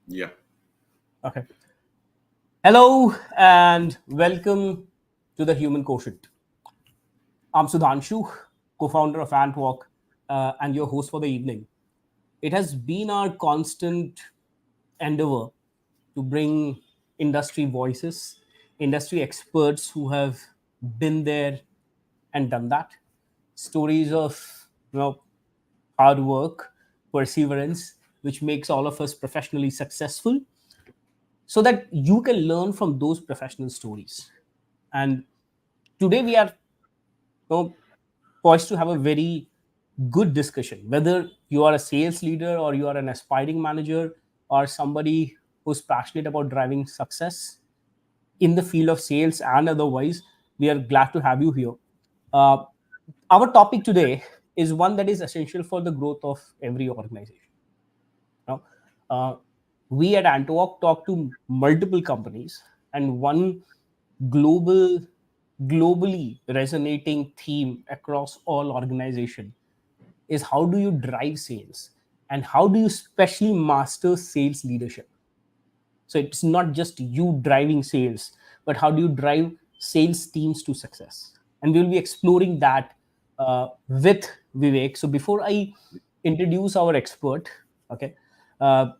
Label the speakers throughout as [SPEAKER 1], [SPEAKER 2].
[SPEAKER 1] Yeah.
[SPEAKER 2] Okay. Hello and welcome to the Human Quotient. I'm Sudhanshu, co-founder of Antwalk, and your host for the evening. It has been our constant endeavor to bring industry voices, industry experts who have been there and done that. Stories of hard work, perseverance, which makes all of us professionally successful, so that you can learn from those professional stories. And today we are poised to have a very good discussion, whether you are a sales leader or you are an aspiring manager or somebody who's passionate about driving success in the field of sales and otherwise. We are glad to have you here. uh, our topic today is one that is essential for the growth of every organization. Now, uh, we at Antwalk talk to multiple companies, and one global, globally resonating theme across all organization is how do you drive sales and how do you especially master sales leadership. So it's not just you driving sales, but how do you drive sales teams to success? And we'll be exploring that with Vivek. So before I introduce our expert, okay, uh,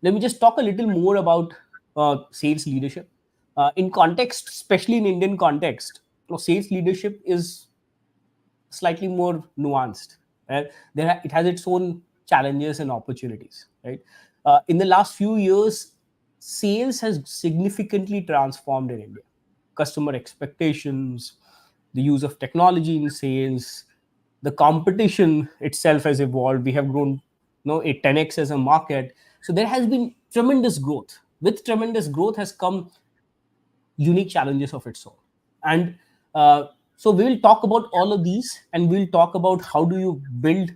[SPEAKER 2] let me just talk a little more about sales leadership. In context, especially in Indian context, sales leadership is slightly more nuanced. Right? It has its own challenges and opportunities. Right? In the last few years, sales has significantly transformed in India. Customer expectations, the use of technology in sales, the competition itself has evolved. We have grown, a 10x as a market. So there has been tremendous growth. With tremendous growth has come unique challenges of its own. And so we will talk about all of these, and we'll talk about how do you build,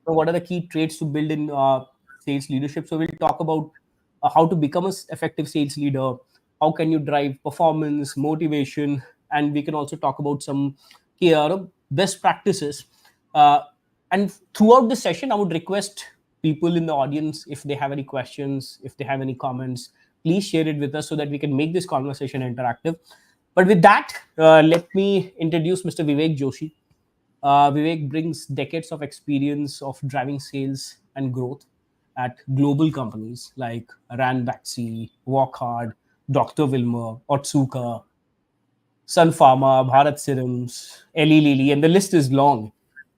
[SPEAKER 2] what are the key traits to build in sales leadership. So we'll talk about how to become an effective sales leader, how can you drive performance, motivation, and we can also talk about some key best practices. Uh, and throughout the session, I would request people in the audience, if they have any questions, if they have any comments, please share it with us so that we can make this conversation interactive. But with that, let me introduce Mr. Vivek Joshi. Vivek brings decades of experience of driving sales and growth at global companies like Ranbaxy, Walk Hard, Dr. Wilmer, Otsuka, Sun Pharma, Bharat Serums, Eli Lilly, and the list is long.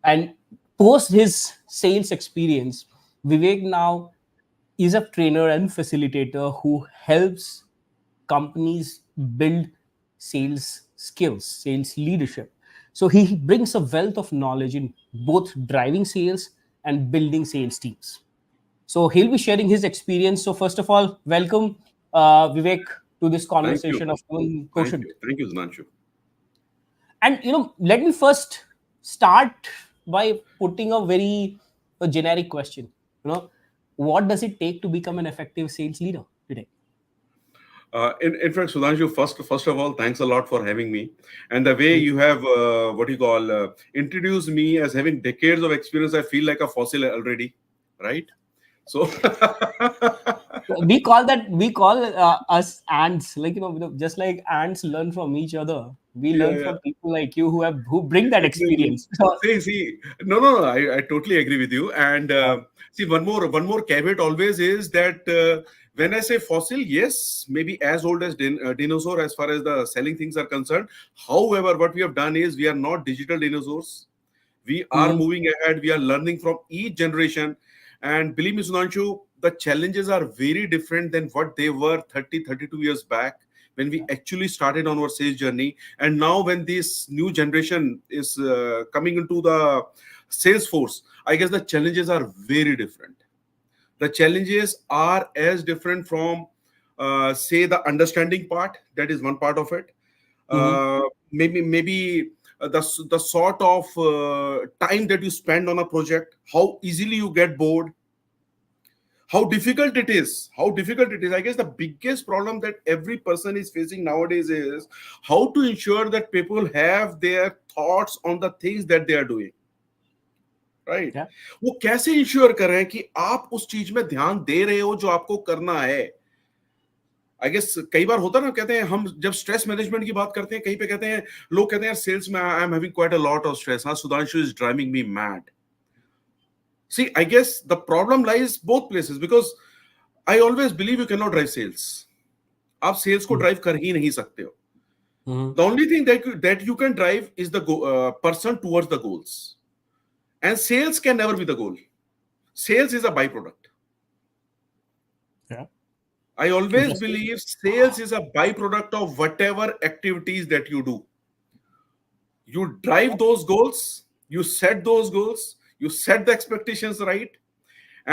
[SPEAKER 2] And post his sales experience, Vivek now is a trainer and facilitator who helps companies build sales skills, sales leadership. So he brings a wealth of knowledge in both driving sales and building sales teams. So he'll be sharing his experience. So first of all, welcome Vivek to this
[SPEAKER 1] Thank you.
[SPEAKER 2] conversation of Human
[SPEAKER 1] Thank
[SPEAKER 2] Quotient.
[SPEAKER 1] you. Thank you, Sudhanshu.
[SPEAKER 2] And let me first start by putting a generic question. You know, what does it take to become an effective sales leader today?
[SPEAKER 1] In fact, Sudhanshu, first of all, thanks a lot for having me. And the way
[SPEAKER 2] Mm.
[SPEAKER 1] you have, what you call, introduced me as having decades of experience, I feel like a fossil already, right? So,
[SPEAKER 2] We call us ants, like just like ants learn from each other. We
[SPEAKER 1] yeah,
[SPEAKER 2] learn
[SPEAKER 1] yeah.
[SPEAKER 2] from people like you who bring that
[SPEAKER 1] Exactly.
[SPEAKER 2] experience. So,
[SPEAKER 1] See, no. I totally agree with you. And see, one more caveat always is that when I say fossil, yes, maybe as old as dinosaur as far as the selling things are concerned. However, what we have done is we are not digital dinosaurs. We are
[SPEAKER 2] mhm,
[SPEAKER 1] moving ahead. We are learning from each generation. And believe me, Sunanchu, the challenges are very different than what they were 30, 32 years back when we actually started on our sales journey. And now, when this new generation is coming into the sales force, I guess the challenges are very different. The challenges are as different from, say, the understanding part. That is one part of it.
[SPEAKER 2] mhm.
[SPEAKER 1] uh, maybe the sort of time that you spend on a project, how easily you get bored, how difficult it is. I guess the biggest problem that every person is facing nowadays is how to ensure that people have their thoughts on the things that they are doing. Right?
[SPEAKER 2] Yeah.
[SPEAKER 1] वो कैसे ensure कर रहे हैं कि आप उस चीज में ध्यान दे रहे हो जो आपको करना है? आई गेस कई बार होता है ना, कहते हैं हम जब स्ट्रेस मैनेजमेंट की बात करते हैं, कहीं पे कहते हैं, लोग कहते हैं यार सेल्स में I am having quite a lot of stress, हाँ Sudhanshu is driving me mad. See I guess the problem lies both places, because I always believe you can not drive sales. आप सेल्स को drive कर ही नहीं सकते हो.
[SPEAKER 2] Mm-hmm.
[SPEAKER 1] The only thing that you can drive is the person towards the goals, and sales can never be the goal. Sales is a byproduct.
[SPEAKER 2] Yeah.
[SPEAKER 1] I always
[SPEAKER 2] Interesting.
[SPEAKER 1] believe sales is a byproduct of whatever activities that you do. You drive those goals, you set those goals, you set the expectations right.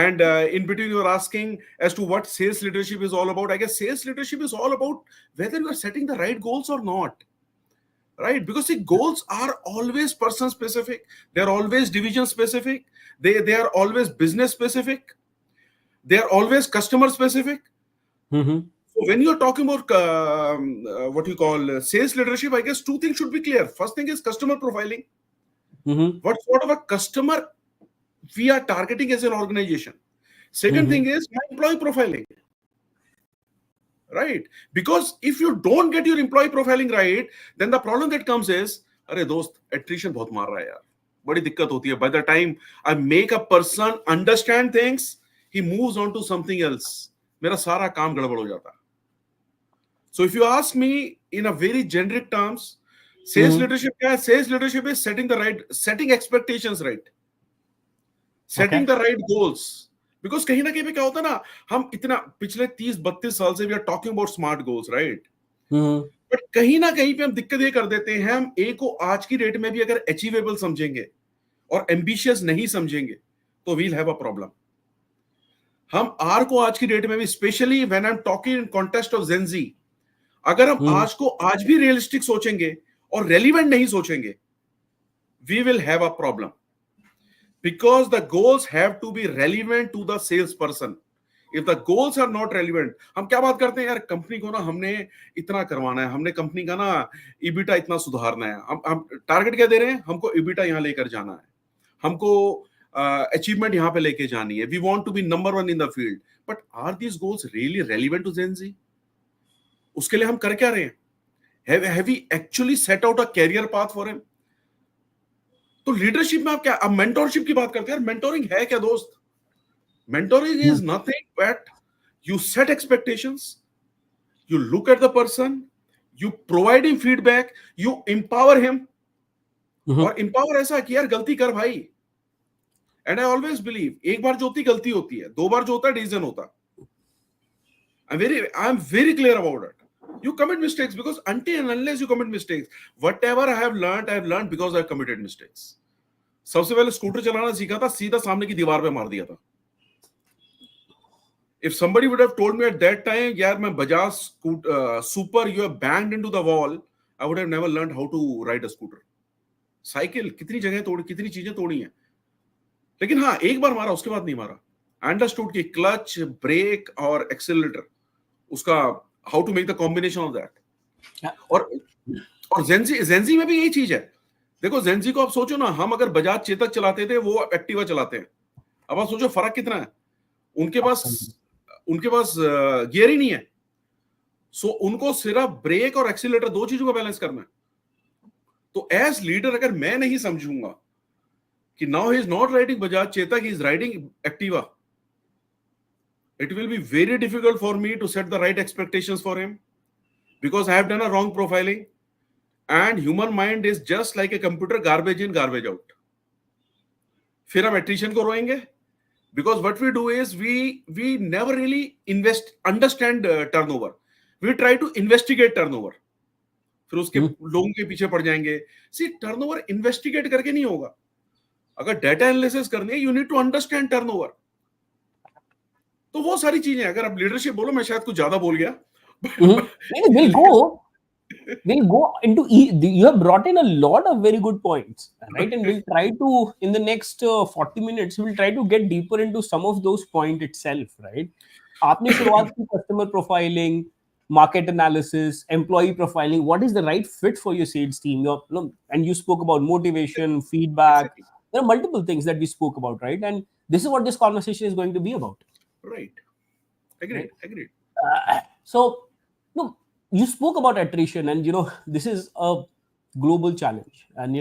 [SPEAKER 1] And in between, you're asking as to what sales leadership is all about. I guess sales leadership is all about whether you are setting the right goals or not. Right? Because the goals are always person specific, they're always division specific, they are always business specific, they are always customer specific.
[SPEAKER 2] Mm-hmm.
[SPEAKER 1] So when you're talking about what you call sales leadership, I guess two things should be clear. First thing is customer profiling.
[SPEAKER 2] Mm-hmm.
[SPEAKER 1] What sort of a customer we are targeting as an organization? Second
[SPEAKER 2] Mm-hmm.
[SPEAKER 1] thing is my employee profiling. Right? Because if you don't get your employee profiling right, then the problem that comes is, अरे दोस्त attrition बहुत मार रहा है यार, बड़ी दिक्कत होती है. By the time I make a person understand things, he moves on to something else. मेरा सारा काम गड़बड़ हो जाता है. So if you ask me in a very generic terms, sales
[SPEAKER 2] Mm-hmm.
[SPEAKER 1] leadership क्या है? Sales leadership is setting expectations right, setting
[SPEAKER 2] Okay.
[SPEAKER 1] the right goals. Because कहीं ना कहीं पे क्या होता है ना, हम इतना पिछले 30-32 साल से we are talking about smart goals, right?
[SPEAKER 2] Mm-hmm.
[SPEAKER 1] But कहीं ना कहीं पे हम दिक्कत ये कर देते हैं, हम ए को आज की डेट में भी अगर अचीवेबल समझेंगे और एम्बिशियस नहीं समझेंगे तो वील हैव अ प्रॉब्लम. हम आर को आज की डेट में भी, specially when I am talking in context of Gen Z, अगर हम
[SPEAKER 2] Mm-hmm.
[SPEAKER 1] आज को आज भी रियलिस्टिक सोचेंगे और रेलिवेंट नहीं सोचेंगे, we will have a problem. Because the goals have to be relevant to the salesperson. If the goals are not relevant, हम क्या बात करते हैं यार, कंपनी को ना हमने इतना करवाना है, हमने कंपनी का ना ईबिटा इतना सुधारना है, हम टारगेट क्या दे रहे हैं, हमको ईबिटा यहाँ लेकर जाना है, हमको अचीवमेंट यहाँ पे लेके जानी है, we want to be number 1 in the field. But are these goals really relevant to Gen Z? उसके लिए हम कर क्या रहे हैं? Have we actually set out a career path for him? तो लीडरशिप में आप क्या, अब मेंटोरशिप की बात करते हैं. मेंटोरिंग है क्या दोस्त? Mentoring is nothing but you set expectations, you look at the person, you provide him feedback, you empower him.
[SPEAKER 2] Mm-hmm.
[SPEAKER 1] और empower ऐसा कि यार गलती कर भाई. एंड आई ऑलवेज बिलीव एक बार जो होती गलती होती है, दो बार जो होता है डिसीजन होता. I am very clear about it. You commit mistakes because until and unless you commit mistakes, whatever I have learned because I have committed mistakes. सबसे पहले स्कूटर चलाना सीखा था, सीधा सामने की दीवार पे मार दिया था. If somebody would have told me at that time, यार मैं Bajaj super you have banged into the wall, I would have never learned how to ride a scooter. Cycle कितनी जगह तोड़ी, कितनी चीजें तोड़ी हैं, लेकिन हाँ एक बार मारा, उसके बाद नहीं मारा. अंडरस्टूड की क्लच, ब्रेक और एक्सेलरेटर, उसका how to make the combination of that.
[SPEAKER 2] Yeah.
[SPEAKER 1] और जेंजी में भी यही चीज है. देखो जेंजी को आप सोचो ना, हम अगर बजाज चेतक चलाते थे, वो एक्टिवा चलाते हैं. अब आप सोचो फर्क कितना है. उनके पास गियर ही नहीं है. सो उनको सिर्फ ब्रेक और एक्सीलरेटर, दो चीजों का बैलेंस करना है. तो एज लीडर अगर मैं नहीं समझूंगा कि now he is not riding Bajaj Chetak, he is riding Activa, it will be very difficult for me to set the right expectations for him because I have done a wrong profiling. And human mind is just like a computer, garbage in, garbage out. फिर हम attrition को रोएंगे because what we do is we never really understand turnover. We try to investigate turnover. फिर उसके लोगों के पीछे पड़ जाएंगे. See, turnover investigate करके नहीं होगा. अगर data analysis करनी है, you need to understand turnover. तो वो सारी चीजें, अगर आप लीडरशिप बोलो, मैं शायद कुछ ज्यादा बोल गया.
[SPEAKER 2] We'll go into you have brought in a lot of very good points, right? And we'll try to, in the next 40 minutes, we'll try to get deeper into some of those points itself, right? आपने शुरुआत की customer profiling, market analysis, employee profiling, what is the right fit for your sales team? And you spoke about motivation, feedback,
[SPEAKER 1] Exactly.
[SPEAKER 2] There are multiple things that we spoke about, right? And this is what this conversation is going to be about,
[SPEAKER 1] Right. Agreed.
[SPEAKER 2] right?
[SPEAKER 1] Agreed.
[SPEAKER 2] So, no, you spoke about attrition, and this is a global challenge. And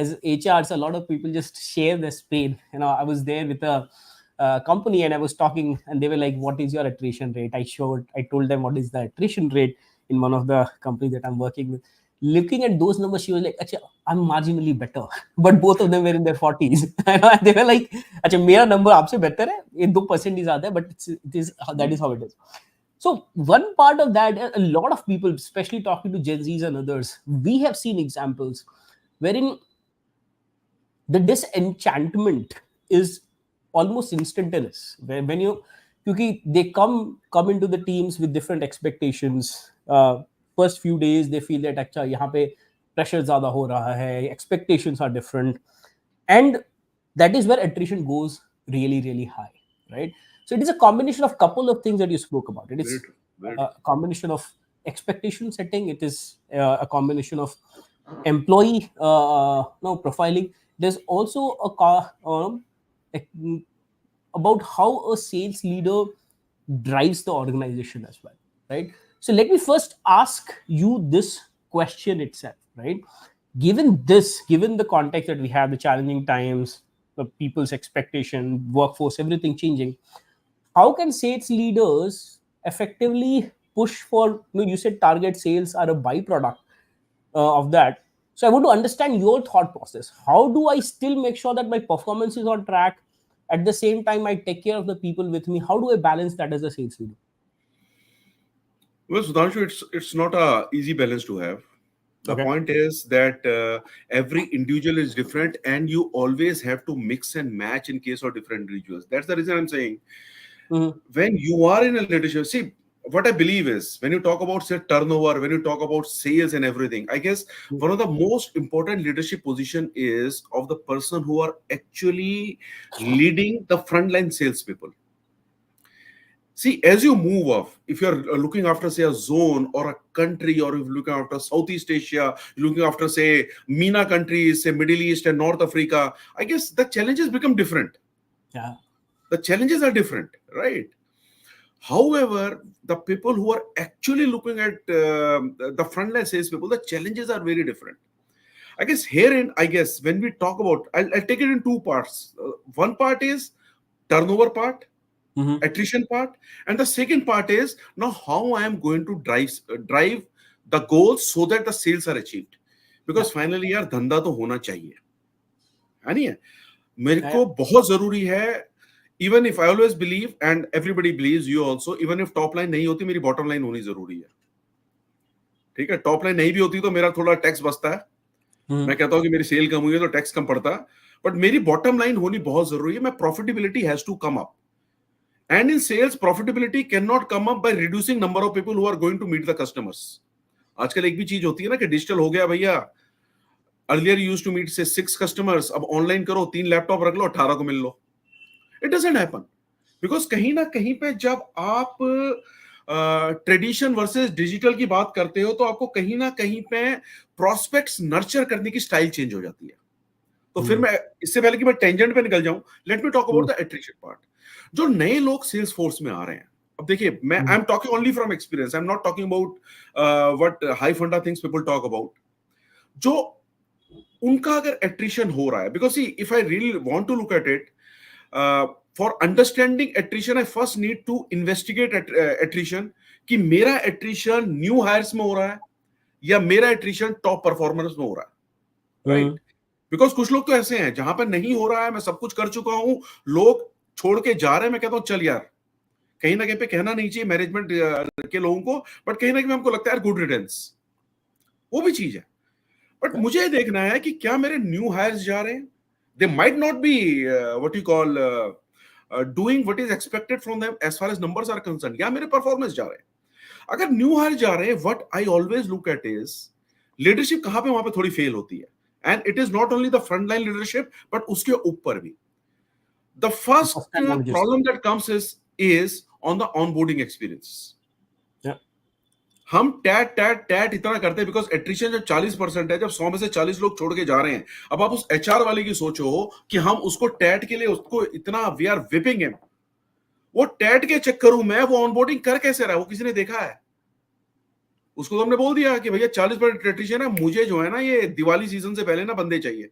[SPEAKER 2] as HRs, a lot of people just share this pain. I was there with a company, and I was talking, and they were like, "What is your attrition rate?" I told them what is the attrition rate in one of the companies that I'm working with. Looking at those numbers, she was like, "Acha, I'm marginally better," but both of them were in their 40s. And they were like, "Acha, मेरा number आपसे better है, ये 2% ही ज़्यादा है, but it is that is how it is." So one part of that, a lot of people, especially talking to Gen Zs and others, we have seen examples wherein the disenchantment is almost instantaneous. When you, because they come into the teams with different expectations. First few days they feel that अच्छा यहाँ पे pressure ज़्यादा हो रहा है, expectations are different, and that is where attrition goes really really high, right? So it is a combination of couple of things that you spoke about. It
[SPEAKER 1] Very
[SPEAKER 2] is
[SPEAKER 1] true. Very
[SPEAKER 2] a
[SPEAKER 1] true.
[SPEAKER 2] combination of expectation setting. It is a combination of employee no profiling. There's also a- about how a sales leader drives the organization as well, right? So let me first ask you this question itself, right? Given the context that we have, the challenging times, the people's expectation, workforce, everything changing, how can sales leaders effectively push for, you said target sales are a byproduct of that. So I want to understand your thought process. How do I still make sure that my performance is on track, at the same time I take care of the people with me? How do I balance that as a sales leader?
[SPEAKER 1] Well, Sudhanshu, it's not a easy balance to have. The
[SPEAKER 2] Okay.
[SPEAKER 1] point is that every individual is different, and you always have to mix and match in case of different individuals. That's the reason I'm saying
[SPEAKER 2] Mm-hmm.
[SPEAKER 1] when you are in a leadership, see, what I believe is when you talk about say turnover, when you talk about sales and everything, I guess one of the most important leadership position is of the person who are actually leading the frontline salespeople. See, as you move off, if you're looking after, say, a zone or a country, or if you're looking after Southeast Asia, you're looking after, say, MENA countries, say, Middle East and North Africa, I guess the challenges become different.
[SPEAKER 2] Yeah.
[SPEAKER 1] The challenges are different, right? However, the people who are actually looking at the frontline sales people, the challenges are very different. I guess herein, I guess when we talk about, I'll take it in two parts. One part is turnover part,
[SPEAKER 2] Mm-hmm.
[SPEAKER 1] attrition part, and the second part is now how I am going to drive the goals so that the sales are achieved.
[SPEAKER 2] Yeah.
[SPEAKER 1] Because finally यार धंधा तो होना चाहिए, है नहीं है? मेरे
[SPEAKER 2] Yeah.
[SPEAKER 1] को बहुत जरूरी है. Even if I always believe, and everybody believes, you also, even if top line नहीं होती, मेरी bottom line होनी जरूरी है. ठीक है, टॉप लाइन नहीं भी होती तो मेरा थोड़ा टैक्स बचता है.
[SPEAKER 2] Mm-hmm.
[SPEAKER 1] मैं कहता हूं कि मेरी सेल कम हुई है तो टैक्स कम पड़ता है, बट मेरी बॉटम लाइन होनी बहुत जरूरी है. मैं profitability has to come up. And in sales, profitability cannot come up by reducing number of people who are going to meet the customers. आजकल एक भी चीज होती है ना कि डिजिटल हो गया भैया. अर्लियर यूज टू मीट से 6 कस्टमर्स, अब ऑनलाइन करो, 3 लैपटॉप रख लो, 18 को मिल लो. It doesn't happen. बिकॉज कहीं ना कहीं पे जब आप ट्रेडिशन वर्सेस डिजिटल की बात करते हो तो आपको कहीं ना कहीं पे प्रोस्पेक्ट्स नर्चर करने की स्टाइल चेंज हो जाती है. तो फिर मैं इससे पहले कि मैं टेंजेंट पे निकल जाऊं, let me talk about the attrition part. जो नए लोग सेल्स फोर्स में आ रहे हैं, अब देखिए, मैं I am talking only from experience, I am not talking about what high funda things people talk about. जो उनका अगर एट्रिशन हो रहा है, because see if I really want to look at it, for understanding attrition I first need to investigate attrition, कि मेरा attrition new heirs में हो रहा है या मेरा एट्रिशन टॉप परफॉर्मर्स में हो रहा है, राइट? बिकॉज कुछ लोग तो ऐसे हैं जहां पर नहीं हो रहा है, मैं सब कुछ कर चुका हूं, लोग छोड़ के जा रहे हैं, मैं कहता हूं चल यार, कहीं ना कहीं पे कहना नहीं चाहिए मैनेजमेंट के लोगों को, बट कहीं ना कहीं हमको लगता है गुड रिटर्न्स, वो भी चीज है. बट मुझे ये देखना है कि क्या मेरे न्यू हायर्स जा रहे हैं, they might not be what you call doing what is expected from them as far as numbers are concern, या मेरे परफॉर्मेंस जा रहे हैं. अगर न्यू हायर जा रहे हैं, what I always look at is leadership कहां पे वहां पे थोड़ी फेल होती है. And it is not only the front line leadership, but उसके ऊपर भी the first
[SPEAKER 2] First time managers.
[SPEAKER 1] problem that comes is on the onboarding experience.
[SPEAKER 2] Yeah.
[SPEAKER 1] हम टैट टैट टैट इतना करते हैं बिकॉज एट्रिशन जब 40% है, जब 100 में से 40 लोग छोड़ के जा रहे हैं, अब आप उस एचआर वाले की सोचो कि हम उसको टैट के लिए उसको इतना वी आर विपिंग हिम, वो टैट के चक्करों में वो ऑनबोर्डिंग कर कैसे रहा है, वो किसी ने देखा है? उसको तो हमने बोल दिया कि भैया 40% एट्रिशन है, मुझे जो है ना ये दिवाली सीजन से पहले ना बंदे चाहिए।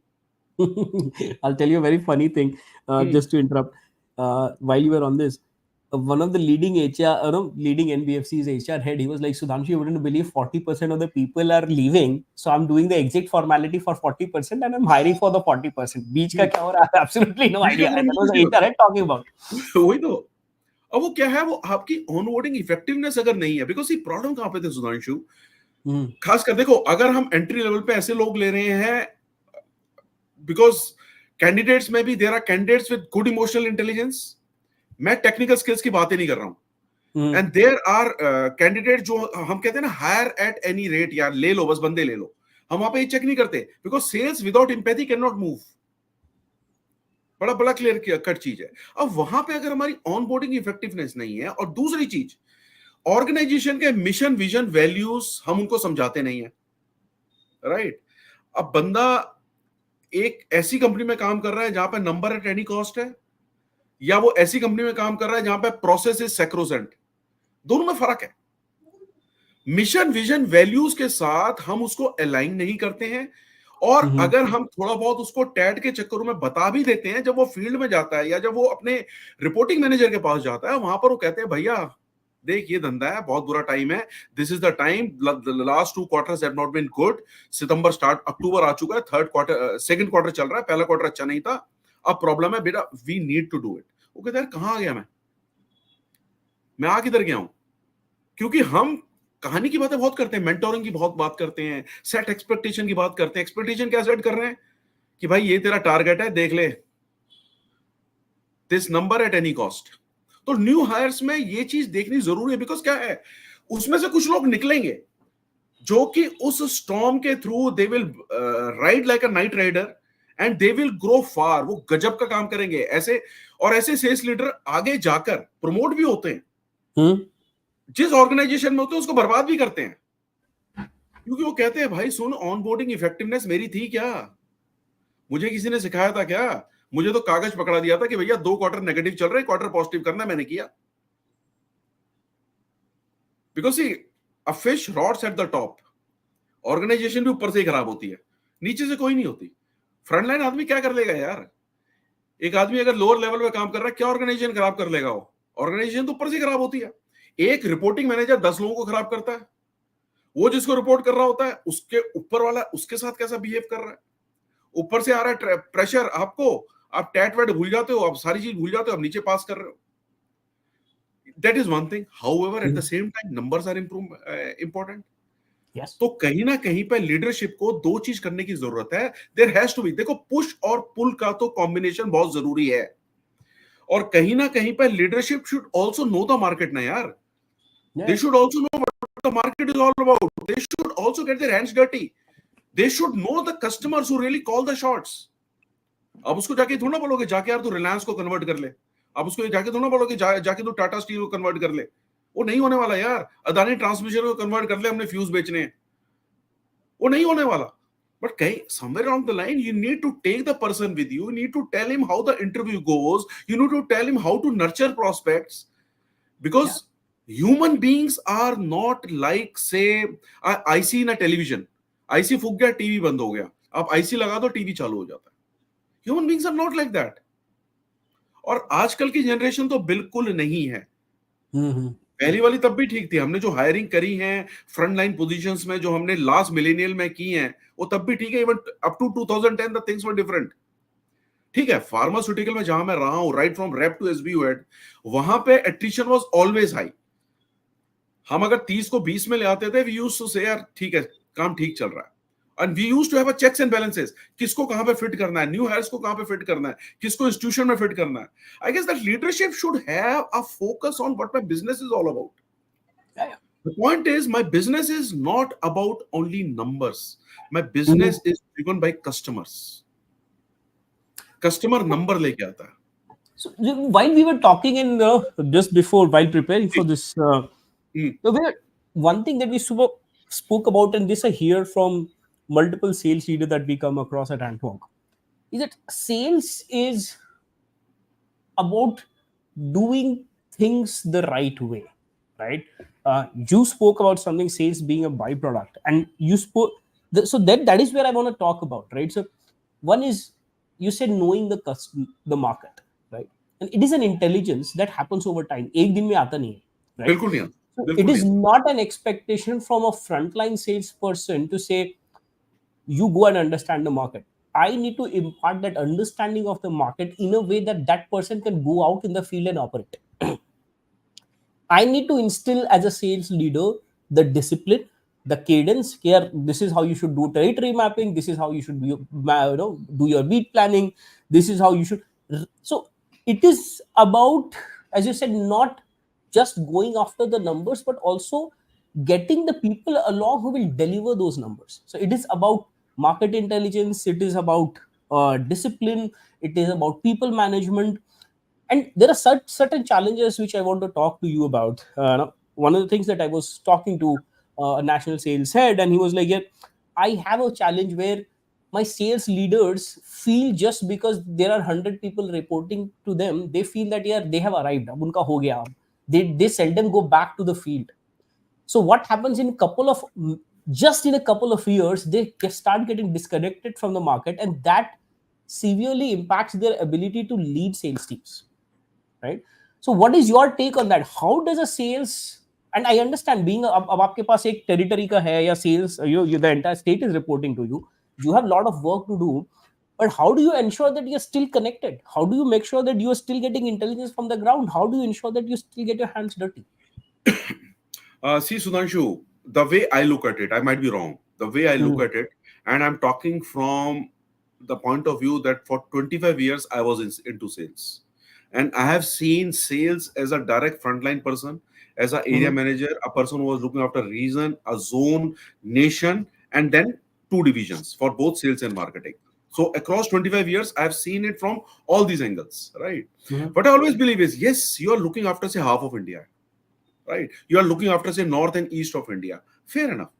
[SPEAKER 2] I'll tell you a very funny thing, just to interrupt. While you were on this, one of the leading HR, no, leading NBFC's HR head, he was like, Sudhanshu, you wouldn't believe 40% of the people are leaving. So I'm doing the exit formality for 40% and I'm hiring for the 40%. Beach ka kya ho raha hai? Absolutely no
[SPEAKER 1] बीच का
[SPEAKER 2] idea.
[SPEAKER 1] पूरा
[SPEAKER 2] And that
[SPEAKER 1] मुझे
[SPEAKER 2] was
[SPEAKER 1] कुछ
[SPEAKER 2] the
[SPEAKER 1] नहीं
[SPEAKER 2] HR head talking about.
[SPEAKER 1] होता। वही तो। अब वो क्या है, वो आपकी ऑनबोर्डिंग इफेक्टिवनेस अगर नहीं है, बिकॉज ये प्रॉब्लम कहां पे थे सुधांशु, खासकर देखो अगर हम एंट्री लेवल पे ऐसे लोग ले रहे हैं, बिकॉज कैंडिडेट्स में भी there are candidates with good emotional intelligence, मैं टेक्निकल स्किल्स की बात ही नहीं कर रहा हूं, एंड देर आर कैंडिडेट जो हम कहते हैं ना हायर एट एनी रेट, यार ले लो बस बंदे ले लो, हम वहां पे ये चेक नहीं करते, because sales without empathy can not move. बड़ा बड़ा क्लियर कट चीज है। अब वहां पे अगर हमारी ऑनबोर्डिंग इफेक्टिवनेस नहीं है, और दूसरी चीज ऑर्गेनाइजेशन के मिशन विजन वैल्यूज हम उनको समझाते नहीं है, राइट? अब बंदा एक ऐसी कंपनी में काम कर रहा है जहां पे नंबर एट एनी कॉस्ट है, या वो ऐसी कंपनी में काम कर रहा है जहां पे प्रोसेस इज सैक्रोसेंट, दोनों में फर्क है। मिशन विजन वैल्यूज के साथ हम उसको अलाइन नहीं करते हैं, और अगर हम थोड़ा बहुत उसको टैट के चक्करों में बता भी देते हैं, जब वो फील्ड में जाता है या जब वो अपने रिपोर्टिंग मैनेजर के पास जाता है, वहां पर वो कहते हैं भैया देख ये धंधा है, बहुत बुरा टाइम है, this is the time, last 2 quarters have not been good, September start, October आ चुका है, थर्ड क्वार्टर सेकंड क्वार्टर चल रहा है, पहला क्वार्टर अच्छा नहीं था, अब प्रॉब्लम है बेटा, we need to do it. वो कहते हैं कहां आ गया मैं आ किधर गया हूं? क्योंकि हम कहानी की बातें बहुत करते हैं, मेंटोरिंग की बहुत बात करते हैं, सेट एक्सपेक्टेशन की बात करते हैं। एक्सपेक्टेशन क्या सेट कर रहे हैं कि भाई ये तेरा टारगेट है, देख ले this number at any cost. तो न्यू हायर्स में ये चीज देखनी जरूरी है, बिकॉज क्या है, उसमें से कुछ लोग निकलेंगे जो कि उस स्टॉर्म के through they will ride like a knight rider and they will grow far, वो गजब का काम करेंगे ऐसे। और ऐसे सेल्स लीडर आगे जाकर प्रमोट भी होते हैं, जिस ऑर्गेनाइजेशन में होते हैं उसको बर्बाद भी करते हैं, क्योंकि वो कहते हैं भाई सुन, ऑनबोर्डिंग इफेक्टिवनेस मेरी थी क्या, मुझे किसी ने सिखाया था क्या? मुझे तो कागज पकड़ा दिया था कि भैया 2 क्वार्टर नेगेटिव चल रहे, क्वार्टर पॉजिटिव करना, मैंने किया। Because see a fish rots at the top, organisation भी ऊपर से ही खराब होती है, नीचे से कोई नहीं होती। फ्रंटलाइन आदमी क्या कर लेगा यार? एक आदमी अगर लोअर लेवल पे काम कर रहा है, क्या ऑर्गेनाइजेशन खराब कर लेगा? वो ऑर्गेनाइजेशन तो ऊपर से खराब होती है। एक रिपोर्टिंग मैनेजर 10 लोगों को खराब करता है, वो जिसको रिपोर्ट कर रहा होता है उसके ऊपर वाला उसके साथ कैसा बिहेव कर रहा है, ऊपर से आ रहा है प्रेशर आपको, आप टैट वैट भूल जाते हो, आप सारी चीज भूल जाते हो, आप नीचे पास कर रहे हो। That is one thing, however at the same time numbers are important.
[SPEAKER 2] Yes.
[SPEAKER 1] तो कहीं ना कहीं पे लीडरशिप को दो चीज करने की जरूरत है, देयर हैज टू बी, देखो पुश और पुल का तो कॉम्बिनेशन बहुत जरूरी है, और कहीं ना कहीं पे leadership should also know the market ना यार, they
[SPEAKER 2] Yeah.
[SPEAKER 1] should also know what the market is all about, they should also get their hands dirty, they should know the customers who really call the shots। अब उसको जाके थोड़ा बोलोगे जाके यार तू रिलायंस को कन्वर्ट कर ले, अब उसको जाके थोड़ा बोलोगे जाके तू टाटा स्टील को कन्वर्ट कर ले, वो नहीं होने वाला यार। अदानी ट्रांसमिशन को कन्वर्ट कर ले, हमने फ्यूज बेचने हैं, वो नहीं होने वाला। बट कहीं somewhere along the line you need to take the person with you need to tell him how the interview goes, you need to tell him how to nurture prospects, because human beings are not like say IC in a television, IC फूक गया TV बंद हो गया, आप IC लगा दो TV चालू हो जाता है। Human beings are not like that, और आजकल की जनरेशन तो बिल्कुल नहीं है। पहली वाली तब भी ठीक थी, हमने जो हायरिंग करी है फ्रंट लाइन पोजीशंस में, जो हमने लास्ट मिलेनियल में की है, वो तब भी ठीक है, even up to 2010 the things were different. ठीक है, फार्मास्यूटिकल में जहां मैं रहा हूं, right from rep to SBU head, वहां पे एट्रिशन वाज ऑलवेज हाई। हम अगर 30 को 20 में ले आते थे, वी यूज्ड टू से यार ठीक है काम ठीक चल रहा है, and we used to have a checks and balances, किसको कहां पे फिट करना है, न्यू हायर्स को कहां पे फिट करना है, किसको इंस्टीट्यूशन में फिट करना है। I guess that leadership should have a focus on what my business is all about.
[SPEAKER 2] Yeah.
[SPEAKER 1] The point is, my business is not about only numbers. My
[SPEAKER 2] Mhm.
[SPEAKER 1] business is driven by customers. Customer number लेके आता है।
[SPEAKER 2] So while we were talking in just before, while preparing for this,
[SPEAKER 1] hmm,
[SPEAKER 2] so where one thing that we spoke about, and this I hear from multiple sales leaders that we come across at Antwork, is that sales is about doing things the right way, right? You spoke about something, sales being a byproduct, and you spoke so that is where I want to talk about, right? So one is, you said knowing the the market, right? And it is an intelligence that happens over time, ek din mein aata nahi hai, right?
[SPEAKER 1] बिल्कुल नहीं आता,
[SPEAKER 2] So it
[SPEAKER 1] बिल्कुल नहीं
[SPEAKER 2] is
[SPEAKER 1] आता.
[SPEAKER 2] not an expectation from a frontline salesperson to say, you go and understand the market. I need to impart that understanding of the market in a way that that person can go out in the field and operate. I need to instill as a sales leader the discipline, the cadence. Here, this is how you should do territory mapping. This is how you should do do your beat planning. This is how you should. So it is about, as you said, not just going after the numbers, but also getting the people along who will deliver those numbers. So it is about market intelligence. It is about discipline. It is about people management, and there are certain challenges which I want to talk to you about. One of the things that I was talking to a national sales head, and he was like, "Yeah, I have a challenge where my sales leaders feel just because there are 100 people reporting to them, they feel that yeah, they have arrived. अब उनका हो गया. They seldom go back to the field. So what happens in a couple of just in a couple of years, they start getting disconnected from the market, and that severely impacts their ability to lead sales teams, right? So what is your take on that? How does a sales, and I understand being अब आपके पास एक territory का है या sales, you the entire state is reporting to you, you have a lot of work to do, but how do you ensure that you're still connected? How do you make sure that you are still getting intelligence from the ground? How do you ensure that you still get your hands dirty?
[SPEAKER 1] See, Sudhanshu, the way I look at it, I might be wrong. The way I look
[SPEAKER 2] Mhm.
[SPEAKER 1] at it, and I'm talking from the point of view that for 25 years I was into sales, and I have seen sales as a direct frontline person, as an area
[SPEAKER 2] Mhm.
[SPEAKER 1] manager, a person who was looking after region, a zone, nation, and then two divisions for both sales and marketing. So across 25 years, I've seen it from all these angles, right?
[SPEAKER 2] Mhm.
[SPEAKER 1] What I always believe is, yes, you are looking after say half of India, right? You are looking after say north and east of India. Fair enough.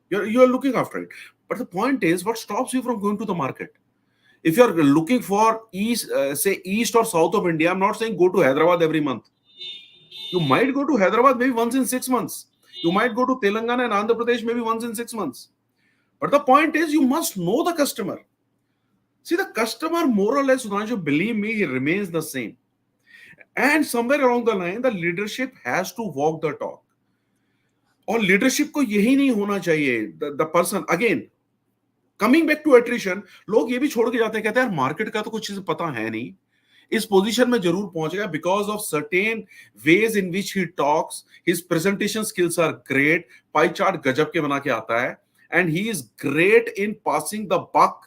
[SPEAKER 1] You're looking after it. But the point is, what stops you from going to the market? If you're looking for east, say east or south of India, I'm not saying go to Hyderabad every month. You might go to Hyderabad maybe once in 6 months. You might go to Telangana and Andhra Pradesh maybe once in 6 months. But the point is, you must know the customer. See, the customer, more or less, Sudhanshu, believe me, he remains the same. And somewhere along the line, the leadership has to walk the talk. और leadership को यही नहीं होना चाहिए the person again coming back to attrition लोग ये भी छोड़ के जाते हैं कहते हैं यार मार्केट का तो कुछ चीज पता है नहीं इस पोजीशन में जरूर पहुंच गया because of certain ways in which he talks his presentation skills are great pie chart गजब के बना के आता है and he is great in passing the buck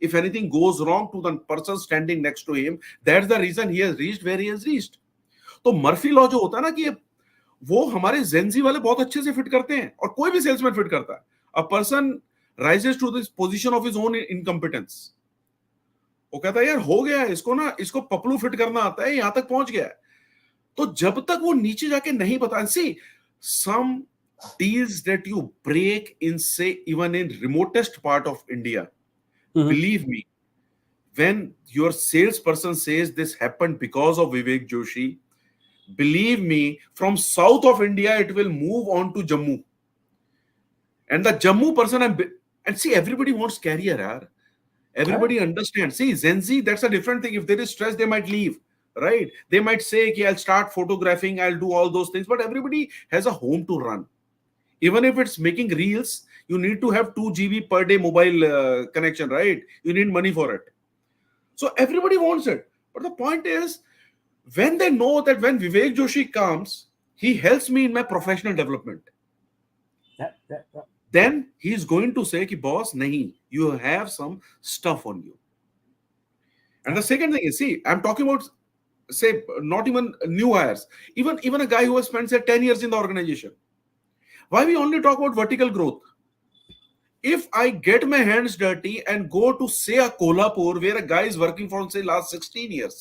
[SPEAKER 1] if anything goes wrong to the person standing next to him that's the reason he has reached where he has reached तो Murphy law जो होता है ना कि वो हमारे Gen Z वाले बहुत अच्छे से फिट करते हैं और कोई भी सेल्समैन फिट करता है a person rises to this position of his own incompetence वो कहता है यार हो गया है इसको ना इसको पपलू फिट करना आता है यहां तक पहुंच गया है तो जब तक वो नीचे जाके नहीं बता सी सम deals that you break in say even in remotest part of India
[SPEAKER 2] Mhm.
[SPEAKER 1] believe me when your salesperson says this happened because of Vivek Joshi believe me from south of India it will move on to Jammu and the Jammu person and see everybody wants career yaar.
[SPEAKER 2] Yeah.
[SPEAKER 1] Everybody understands see Gen Z that's a different thing if there is stress they might leave right they might say okay, I'll start photographing I'll do all those things but everybody has a home to run even if it's making reels you need to have 2 GB per day mobile connection right you need money for it so everybody wants it but the point is when they know that when Vivek Joshi comes he helps me in my professional development
[SPEAKER 2] Yeah. Yeah. Yeah.
[SPEAKER 1] then he's going to say, ki, boss, nahi, you have some stuff on you. And
[SPEAKER 2] Yeah.
[SPEAKER 1] the second thing is, see, I'm talking about, say, not even new hires, even a guy who has spent, say, 10 years in the organization. Why we only talk about vertical growth? If I get my hands dirty and go to, say, a Kolhapur, where a guy is working for, say, last 16 years,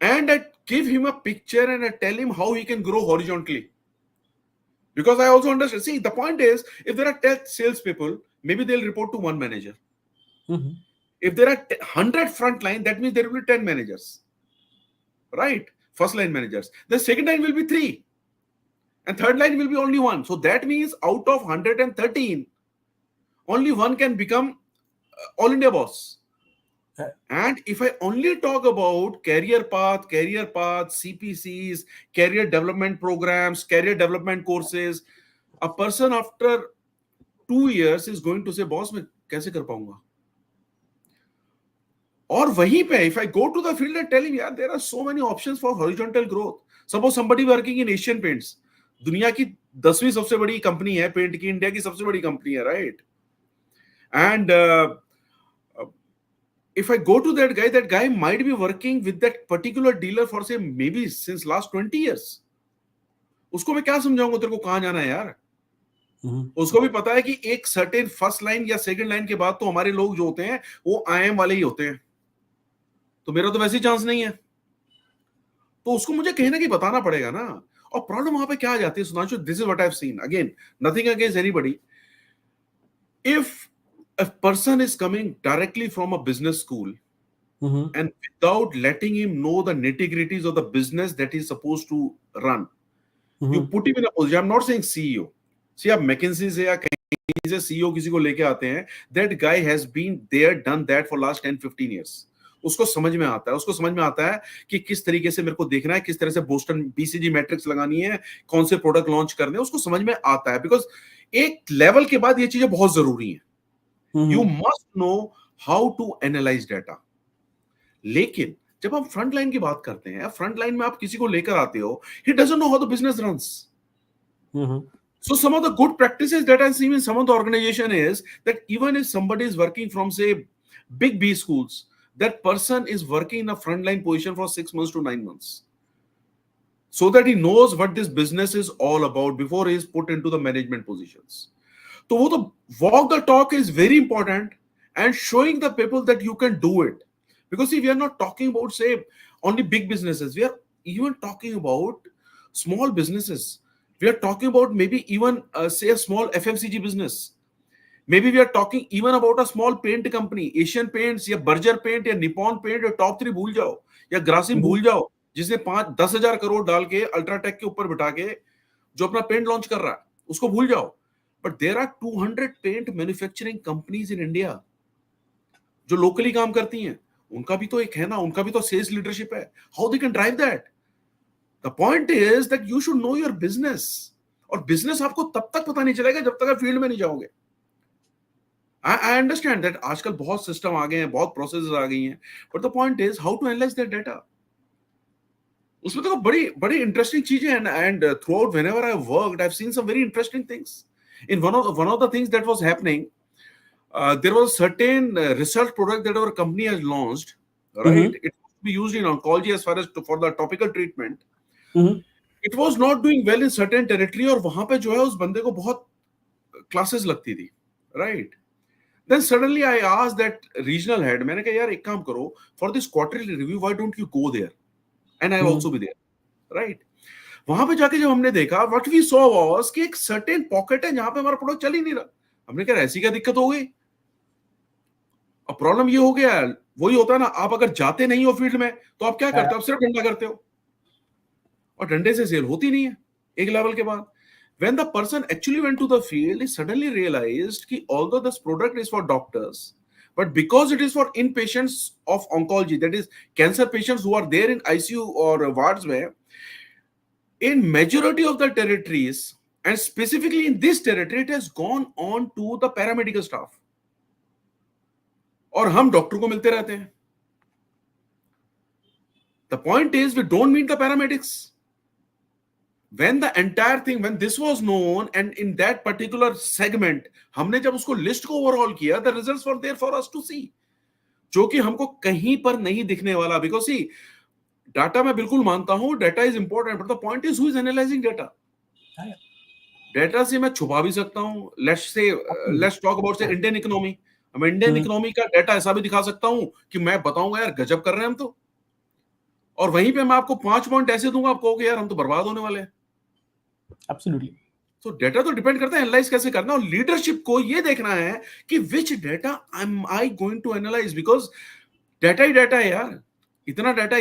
[SPEAKER 1] and I give him a picture and I tell him how he can grow horizontally, Because I also understand. See, the point is, if there are 10 salespeople, maybe they'll report to one manager.
[SPEAKER 2] Mm-hmm.
[SPEAKER 1] If there are 100 front line, that means there will be 10 managers, right? First line managers. The second line will be three, and third line will be only one. So that means out of 113, only one can become all India boss. And if I only talk about career path, CPCs, career development programs, career development courses, a person after 2 years is going to say, boss, मैं कैसे कर पाऊंगा? और वहीं पे if I go to the field and tell him, यार, there are so many options for horizontal growth. Suppose somebody working in Asian Paints, दुनिया की 10वीं सबसे बड़ी कंपनी है पेंट की, इंडिया की सबसे बड़ी कंपनी है, right? And if I go to that guy might be working with that particular dealer for say maybe since last 20 years. उसको मैं क्या समझाऊंगा तेरे को कहां जाना है यार? उसको भी पता है कि एक सर्टेन फर्स्ट लाइन या सेकंड लाइन के बाद तो हमारे लोग जो होते हैं वो IM वाले ही होते हैं, तो मेरा तो वैसे ही चांस नहीं है, तो उसको मुझे कहीं ना कहीं बताना पड़ेगा ना. और प्रॉब्लम वहां पे क्या आ जाती है Sudhanshu, this is what I have seen, again nothing against anybody. If a person is coming directly from a business school and without letting him know the nitty-gritties of the business that he's supposed to run, you put him in a position. I'm not saying CEO. See, आप McKinsey से या कहीं से CEO किसी को लेके आते हैं, that guy has been there, done that for last 10-15 years. उसको समझ में आता है, उसको समझ में आता है कि किस तरीके से मेरे को देखना है, किस तरह से बोस्टन BCG मैट्रिक्स लगानी है, कौन से प्रोडक्ट लॉन्च करने हैं, उसको समझ में आता है. बिकॉज एक लेवल के बाद ये चीजें बहुत जरूरी हैं. You must know how to analyze data. लेकिन जब हम फ्रंट लाइन की बात करते हैं, फ्रंट लाइन में आप किसी को लेकर आते हो, he doesn't know how the business runs. So some of the good practices that I see in some of the organization is that even if somebody is working from say big B schools, that person is working in a frontline position for 6 months to 9 months, so that he knows what this business is all about before he is put into the management positions. तो वो तो walk the talk is very important and showing the people that you can do it. Because see, we are not talking about say only big businesses. We are even talking about small businesses. We are talking about maybe even say a small FMCG business. Maybe we are talking even about a small paint company, Asian Paints या Berger Paint या Nippon Paint या Top 3 भूल जाओ या Grasim भूल जाओ, जिसने 5-10 हजार करोड़ डाल के अल्ट्राटेक के ऊपर बिठा के जो अपना पेंट लॉन्च कर रहा है, उसको भूल जाओ. But there are 200 paint manufacturing companies in India जो लोकली काम करती हैं. उनका भी तो एक है ना, उनका भी तो सेल्स लीडरशिप है. How they can drive that? The point is that you should know your business. और बिजनेस आपको तब तक पता नहीं चलेगा जब तक आप फील्ड में नहीं जाओगे. I understand that आजकल बहुत सिस्टम आ गए हैं, बहुत प्रोसेसेस आ गई हैं, but the point is how to analyze that data. उसमें तो बड़ी बड़ी इंटरेस्टिंग चीजें हैं, and throughout whenever I worked, I've seen some very interesting things. In one of the things that was happening, there was a certain research product that our company has launched, right? It was to be used in oncology as far as for the topical treatment. It was not doing well in certain territory, और वहां पे जो है उस बंदे को बहुत classes लगती थी, right? Then suddenly I asked that regional head, मैंने कहा यार एक काम करो, for this quarterly review, why don't you go there? And I'll also be there, right? वहां पे जाके जब हमने देखा, what we saw was कि एक certain pocket है जहां पे हमारा प्रोडक्ट चल ही नहीं रहा. हमने कहा ऐसी क्या दिक्कत हो गई? अब प्रॉब्लम ये हो गया, वही होता है ना, आप अगर जाते नहीं हो फील्ड में तो आप क्या करते हो? आप सिर्फ डंडा करते हो, और डंडे से सेल होती नहीं है एक लेवल के बाद. When the person actually went to the field, he suddenly realized कि although this product is for doctors, but because it is for inpatients of oncology, that is cancer patients who are there in ICU or wards में, in majority of the territories and specifically in this territory, it has gone on to the paramedical staff. और हम doctor को मिलते रहते हैं. The point is we don't meet the paramedics. When the entire thing, when this was known and in that particular segment, हमने जब उसको list को ओवरऑल किया, the results were there for us to see, जो कि हमको कहीं पर नहीं दिखने वाला. Because see, डाटा मैं बिल्कुल मानता हूं, data is important, but the point is who is analysing data. Data से मैं छुपा भी सकता हूं. लेट्स टॉक अबाउट से इंडियन इकोनॉमी. मैं इंडियन इकोनॉमी का डाटा ऐसा भी दिखा सकता हूं कि मैं बताऊंगा यार गजब कर रहे हैं हम तो, और वहीं पे मैं आपको 5 पॉइंट ऐसे दूंगा, आप कहोगे यार हम तो बर्बाद होने वाले हैं.
[SPEAKER 2] Absolutely.
[SPEAKER 1] तो डेटा तो डिपेंड करता है एनालाइज कैसे करना, और लीडरशिप को ये देखना है कि which data I going to analyse, because data ही डेटा है यार। इतना डेटा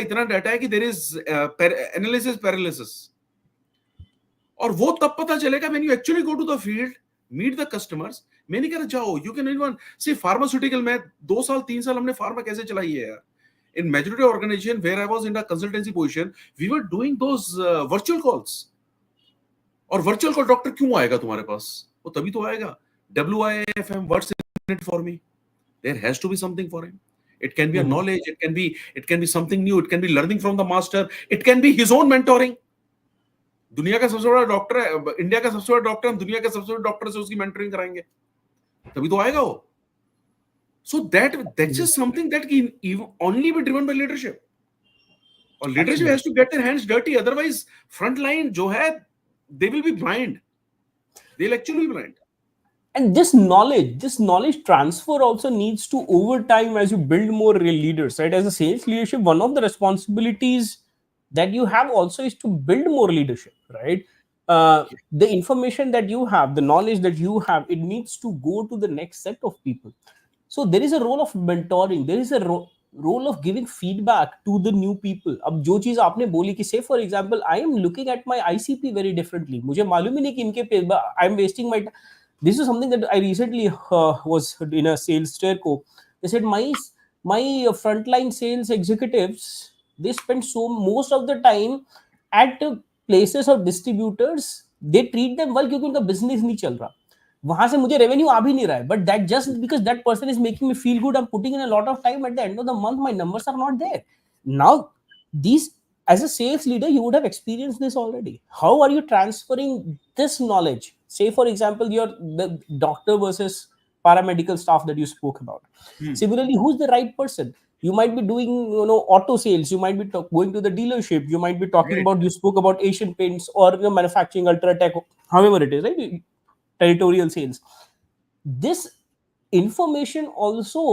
[SPEAKER 1] है कि देयर इज एनालिसिस पैरालिसिस। और वो तब पता चलेगा when you actually go to the field, meet the customers. मैं नहीं कह रहा जाओ, you can even see pharmaceutical में 2 साल 3 साल हमने फार्मा कैसे चलाई है यार। In majority organisation where I was in the consultancy position, we were doing those virtual calls. और वर्चुअल कॉल डॉक्टर क्यों आएगा तुम्हारे पास? वो तभी तो आएगा, WIFM, what's in it for me, there has to be something for him. It can be a
[SPEAKER 2] Mhm.
[SPEAKER 1] knowledge, it can be something new, it can be learning from the master, it can be his own mentoring. दुनिया का सबसे बड़ा doctor है, India का सबसे बड़ा doctor, हम दुनिया के सबसे बड़े डॉक्टर से उसकी मेंटरिंग कराएंगे, तभी तो आएगा वो। So that's is something that can only be driven by leadership, और leadership
[SPEAKER 2] Absolutely.
[SPEAKER 1] Has to get their hands dirty, otherwise front line जो है they will be blind, they will actually be blind.
[SPEAKER 2] And this knowledge transfer also needs to over time as you build more real leaders, right? As a sales leadership, one of the responsibilities that you have also is to build more leadership, right? The information that you have, the knowledge that you have, it needs to go to the next set of people. So there is a role of mentoring, there is a role of giving feedback to the new people. अब जो चीज आपने बोली कि say for example I am looking at my ICP very differently, मुझे मालूम ही नहीं कि इनके I am wasting my, this is something that I recently was in a sales stairco. They said my frontline sales executives, they spend so most of the time at places of distributors. They treat them well क्योंकि उनका business नहीं चल रहा, वहां से मुझे revenue आ भी नहीं रहा है, but that just because that person is making me feel good, I am putting in a lot of time, at the end of the month my numbers are not there. Now these, as a sales leader you would have experienced this already. How are you transferring this knowledge? Say for example you're the doctor versus paramedical staff that you spoke about. Similarly, who's the right person? You might be doing, auto sales, you might be going to the dealership, you might be talking
[SPEAKER 1] right.
[SPEAKER 2] about, you spoke about Asian Paints or manufacturing Ultratech, however it is, right? Territorial sales. This information also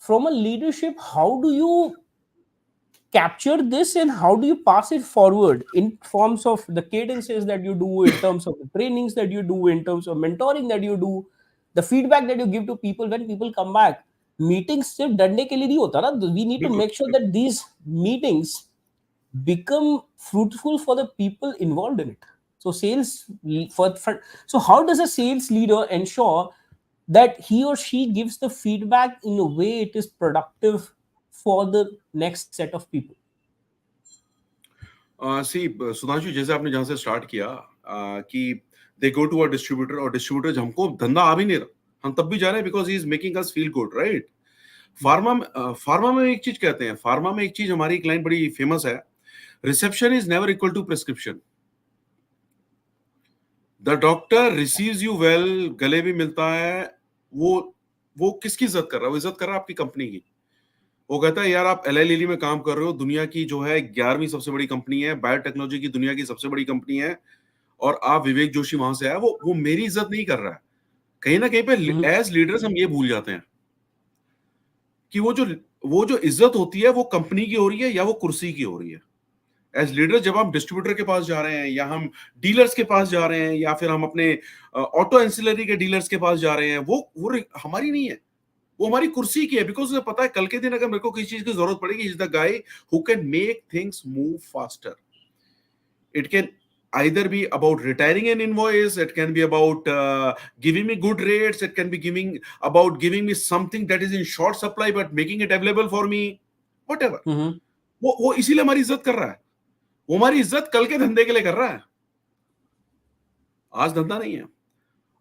[SPEAKER 2] from a leadership, how do you capture this and how do you pass it forward in forms of the cadences that you do, in terms of the trainings that you do, in terms of mentoring that you do, the feedback that you give to people when people come back? Meetings सिर्फ डरने के लिए नहीं होता ना, we need to
[SPEAKER 1] बिल्कुल
[SPEAKER 2] make sure
[SPEAKER 1] बिल्कुल।
[SPEAKER 2] that these meetings become fruitful for the people involved in it. So so how does a sales leader ensure that he or she gives the feedback in a way it is productive for the next set of people?
[SPEAKER 1] सी सुधांशु, जैसे आपने जहां से start किया कि दे go to a distributor, और distributor हमको धंधा आ भी नहीं रहा, हम तब भी जा रहे हैं because he is making us feel good, right. Pharma में एक चीज कहते हैं, फार्मा में एक चीज हमारी एक लाइन बड़ी फेमस है, reception is never equal to prescription. The doctor receives you well, गले भी मिलता है, वो वो किसकी इज्जत कर रहा है? वो इज्जत कर रहा है आपकी कंपनी की। वो कहता है यार आप एल लिली में काम कर रहे हो, दुनिया की जो है 11वीं सबसे बड़ी कंपनी है, बायोटेक्नोलॉजी की दुनिया की सबसे बड़ी कंपनी है, और आप विवेक जोशी वहां से आए, वो मेरी इज्जत नहीं कर रहा है। कहीं ना कहीं पे एज लीडर्स हम ये भूल जाते हैं कि वो जो इज्जत होती है वो कंपनी की हो रही है या वो कुर्सी की हो रही है। एज लीडर जब हम डिस्ट्रीब्यूटर के पास जा रहे हैं, या हम डीलर्स के पास जा रहे हैं, या फिर हम अपने ऑटो एंसिलरी के डीलर्स के पास जा रहे हैं, वो हमारी नहीं है, वो हमारी कुर्सी की है। बिकॉज उसे पता है कल के दिन अगर मेरे को किसी चीज की जरूरत पड़ेगी, is the guy who can make things move faster. It can either be about retiring an invoice, it can be about giving me good rates, it can be giving me something that is in short supply but making it available for me, whatever।
[SPEAKER 2] Mm-hmm.
[SPEAKER 1] वो इसीलिए हमारी इज्जत कर रहा है, वो हमारी इज्जत कल के धंधे के लिए कर रहा है, आज धंधा नहीं है।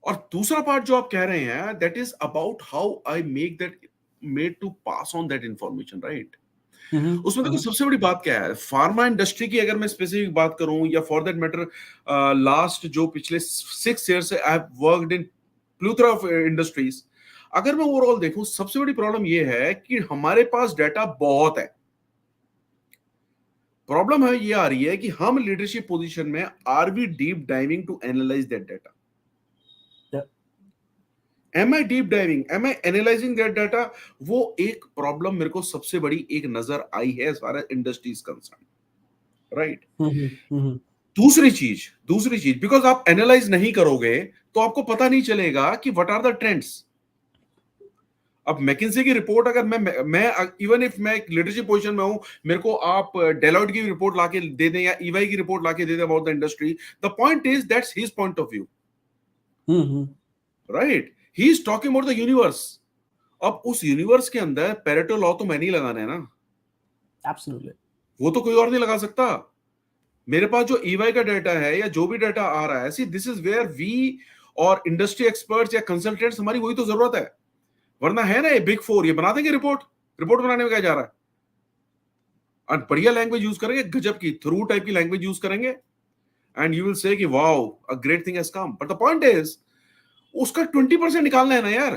[SPEAKER 1] और दूसरा पार्ट जो आप कह रहे हैं, that is about how I make that made to pass on that information, right. उसमें देखो सबसे बड़ी बात क्या है, फार्मा इंडस्ट्री की अगर मैं स्पेसिफिक बात करूं, या फॉर दैट मैटर लास्ट जो पिछले 6 ईयर से I have worked in plethora of industries, अगर मैं ओवरऑल देखूं, सबसे बड़ी प्रॉब्लम यह है कि हमारे पास डाटा बहुत है। प्रॉब्लम है ये आ रही है कि हम लीडरशिप पोजीशन में are we deep diving to analyse that data? Am I deep diving, am I analysing that data? वो एक प्रॉब्लम मेरे को सबसे बड़ी एक नजर आई है as far as industry is concern, right.
[SPEAKER 2] Mm-hmm. Mm-hmm.
[SPEAKER 1] दूसरी चीज बिकॉज आप एनालाइज नहीं करोगे तो आपको पता नहीं चलेगा कि व्हाट आर द ट्रेंड्स। अब मैकिंसे की रिपोर्ट अगर मैं इवन इफ मैं एक लीडरशिप पोजीशन में हूं, मेरे को आप डेलॉइट की रिपोर्ट लाके दे दें या ईवाई की रिपोर्ट लाके दे दें about the industry, the point is that's his point of view,
[SPEAKER 2] hmm.
[SPEAKER 1] Right? He is talking about the universe. अब उस यूनिवर्स के अंदर पेरेटो लॉ तो मैं नहीं लगाना है ना,
[SPEAKER 2] एब्सोल्युटली।
[SPEAKER 1] वो तो कोई और नहीं लगा सकता। मेरे पास जो ईवाई का डाटा है या जो भी डाटा आ रहा है, see this is where we और इंडस्ट्री एक्सपर्ट्स या कंसल्टेंट्स, हमारी वही तो जरूरत है। वरना है ना ये बिग फोर, ये बना देंगे रिपोर्ट, रिपोर्ट बनाने में क्या जा रहा है। और बढ़िया लैंग्वेज यूज करेंगे, गजब की थ्रू टाइप की लैंग्वेज यूज करेंगे, एंड यू विल से कि wow a great thing has come, but the point is उसका 20% निकालना है ना यार।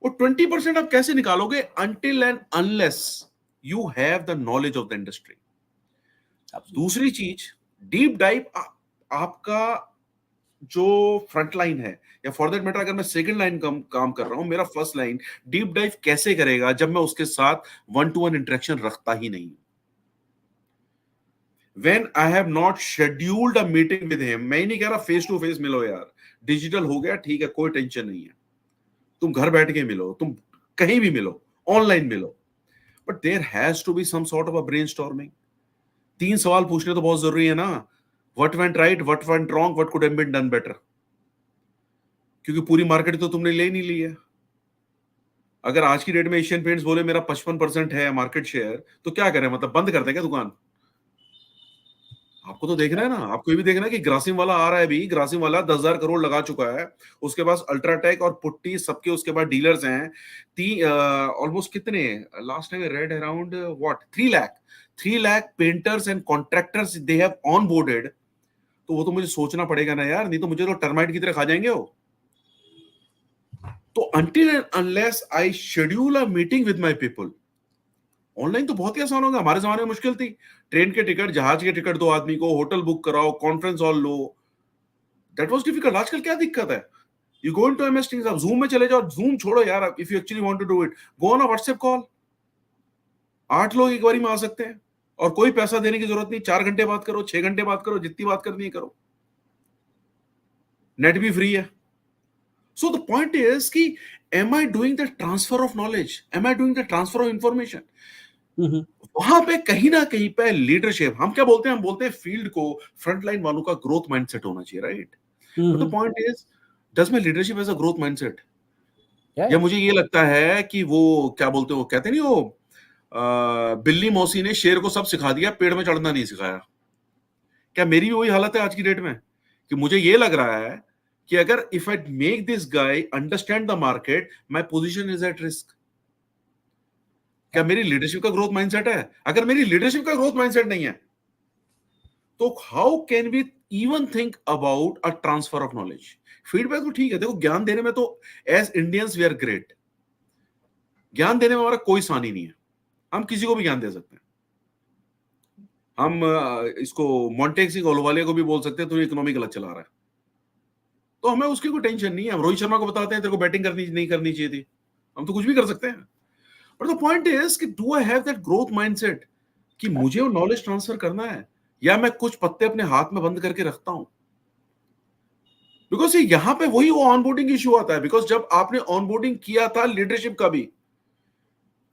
[SPEAKER 1] वो 20% आप कैसे निकालोगे? Until and unless you have the knowledge of the industry. दूसरी चीज, डीप डाइव। आपका जो फ्रंट लाइन है, या फॉर दैट मैटर अगर मैं सेकंड लाइन काम कर रहा हूं, मेरा फर्स्ट लाइन डीप डाइव कैसे करेगा जब मैं उसके साथ वन टू वन इंटरेक्शन रखता ही नहीं। When I have not scheduled a meeting with him, मैं ही नहीं कह रहा फेस टू फेस मिलो यार, डिजिटल हो गया ठीक है, कोई टेंशन नहीं है, तुम घर बैठ के मिलो, तुम कहीं भी मिलो, ऑनलाइन मिलो, but there has to be some sort of a brainstorming. 3 सवाल पूछने तो बहुत जरूरी है ना। What went right, what went wrong, what could have been done better. क्योंकि पूरी मार्केट तो तुमने ले नहीं ली है। अगर आज की डेट में एशियन पेंट्स बोले मेरा 55% है मार्केट शेयर, तो क्या करें, मतलब बंद कर दें क्या दुकान? आपको तो देखना है ना, आपको ये भी देखना है कि ग्रासिम वाला आ रहा है, भी ग्रासिम वाला 10,000 करोड़ लगा चुका है, उसके पास अल्ट्राटेक और पुट्टी सबके उसके पास डीलर्स हैं। ऑलमोस्ट कितने, last time red around what 3 lakh, 3 lakh painters and contractors they have on boarded. तो वो तो मुझे सोचना पड़ेगा ना यार, नहीं तो मुझे तो टर्माइट की तरह खा जाएंगे वो। तो until and unless I schedule a meeting with my people, online तो बहुत ही आसान होगा। हमारे जमाने में मुश्किल थी, ट्रेन के टिकट, जहाज के टिकट दो आदमी को, होटल बुक कराओ, कॉन्फ्रेंस हॉल लो, दैट वाज डिफिकल्ट। आजकल क्या दिक्कत है, you go into MS Teams, आप जूम में चले जाओ, जूम छोड़ो यार, if you actually want to do it, go on a WhatsApp call, 8 लोग एक बारी में आ सकते हैं, और कोई पैसा देने की जरूरत नहीं, 4 घंटे बात करो, 6 घंटे बात करो, जितनी बात करनी है करो, नेट भी फ्री है। सो द पॉइंट इज कि am I doing the transfer of knowledge, am I doing the transfer of information. वहां पे कहीं ना कहीं पे लीडरशिप, हम क्या बोलते हैं, हम बोलते हैं फील्ड को, फ्रंटलाइन वालों का ग्रोथ माइंडसेट होना चाहिए, right? But the point is, does my leadership has a growth mindset? या मुझे ये लगता है कि वो क्या बोलते हैं, वो कहते नहीं वो बिल्ली मौसी ने शेर को सब सिखा दिया, पेड़ में चढ़ना नहीं सिखाया। क्या मेरी भी वही हालत है आज की डेट में, कि मुझे ये लग रहा है कि अगर if I make this guy understand the market, my position is at risk. क्या मेरी लीडरशिप का ग्रोथ माइंडसेट है? अगर मेरी लीडरशिप का ग्रोथ माइंडसेट नहीं है, तो how can we even think about a transfer of knowledge? Feedback तो ठीक है, देखो ज्ञान देने में तो as Indians we are great, ज्ञान देने में हमारा कोई सानी नहीं है, हम किसी को भी ज्ञान दे सकते हैं। हम इसको मॉन्टेक्सी ओलवालिया को भी बोल सकते हैं तू इकोनॉमी गलत चला रहा है, तो हमें उसकी कोई टेंशन नहीं है। हम रोहित शर्मा को बताते हैं तेरे को बैटिंग करनी नहीं करनी चाहिए थी, हम तो कुछ भी कर सकते हैं। बट द पॉइंट इज कि do I have that growth mindset कि मुझे वो नॉलेज ट्रांसफर करना है, या मैं कुछ पत्ते अपने हाथ में बंद करके रखता हूं? बिकॉज यहां पे वही वो ऑनबोर्डिंग इशू आता है, बिकॉज जब आपने ऑनबोर्डिंग किया था लीडरशिप का भी,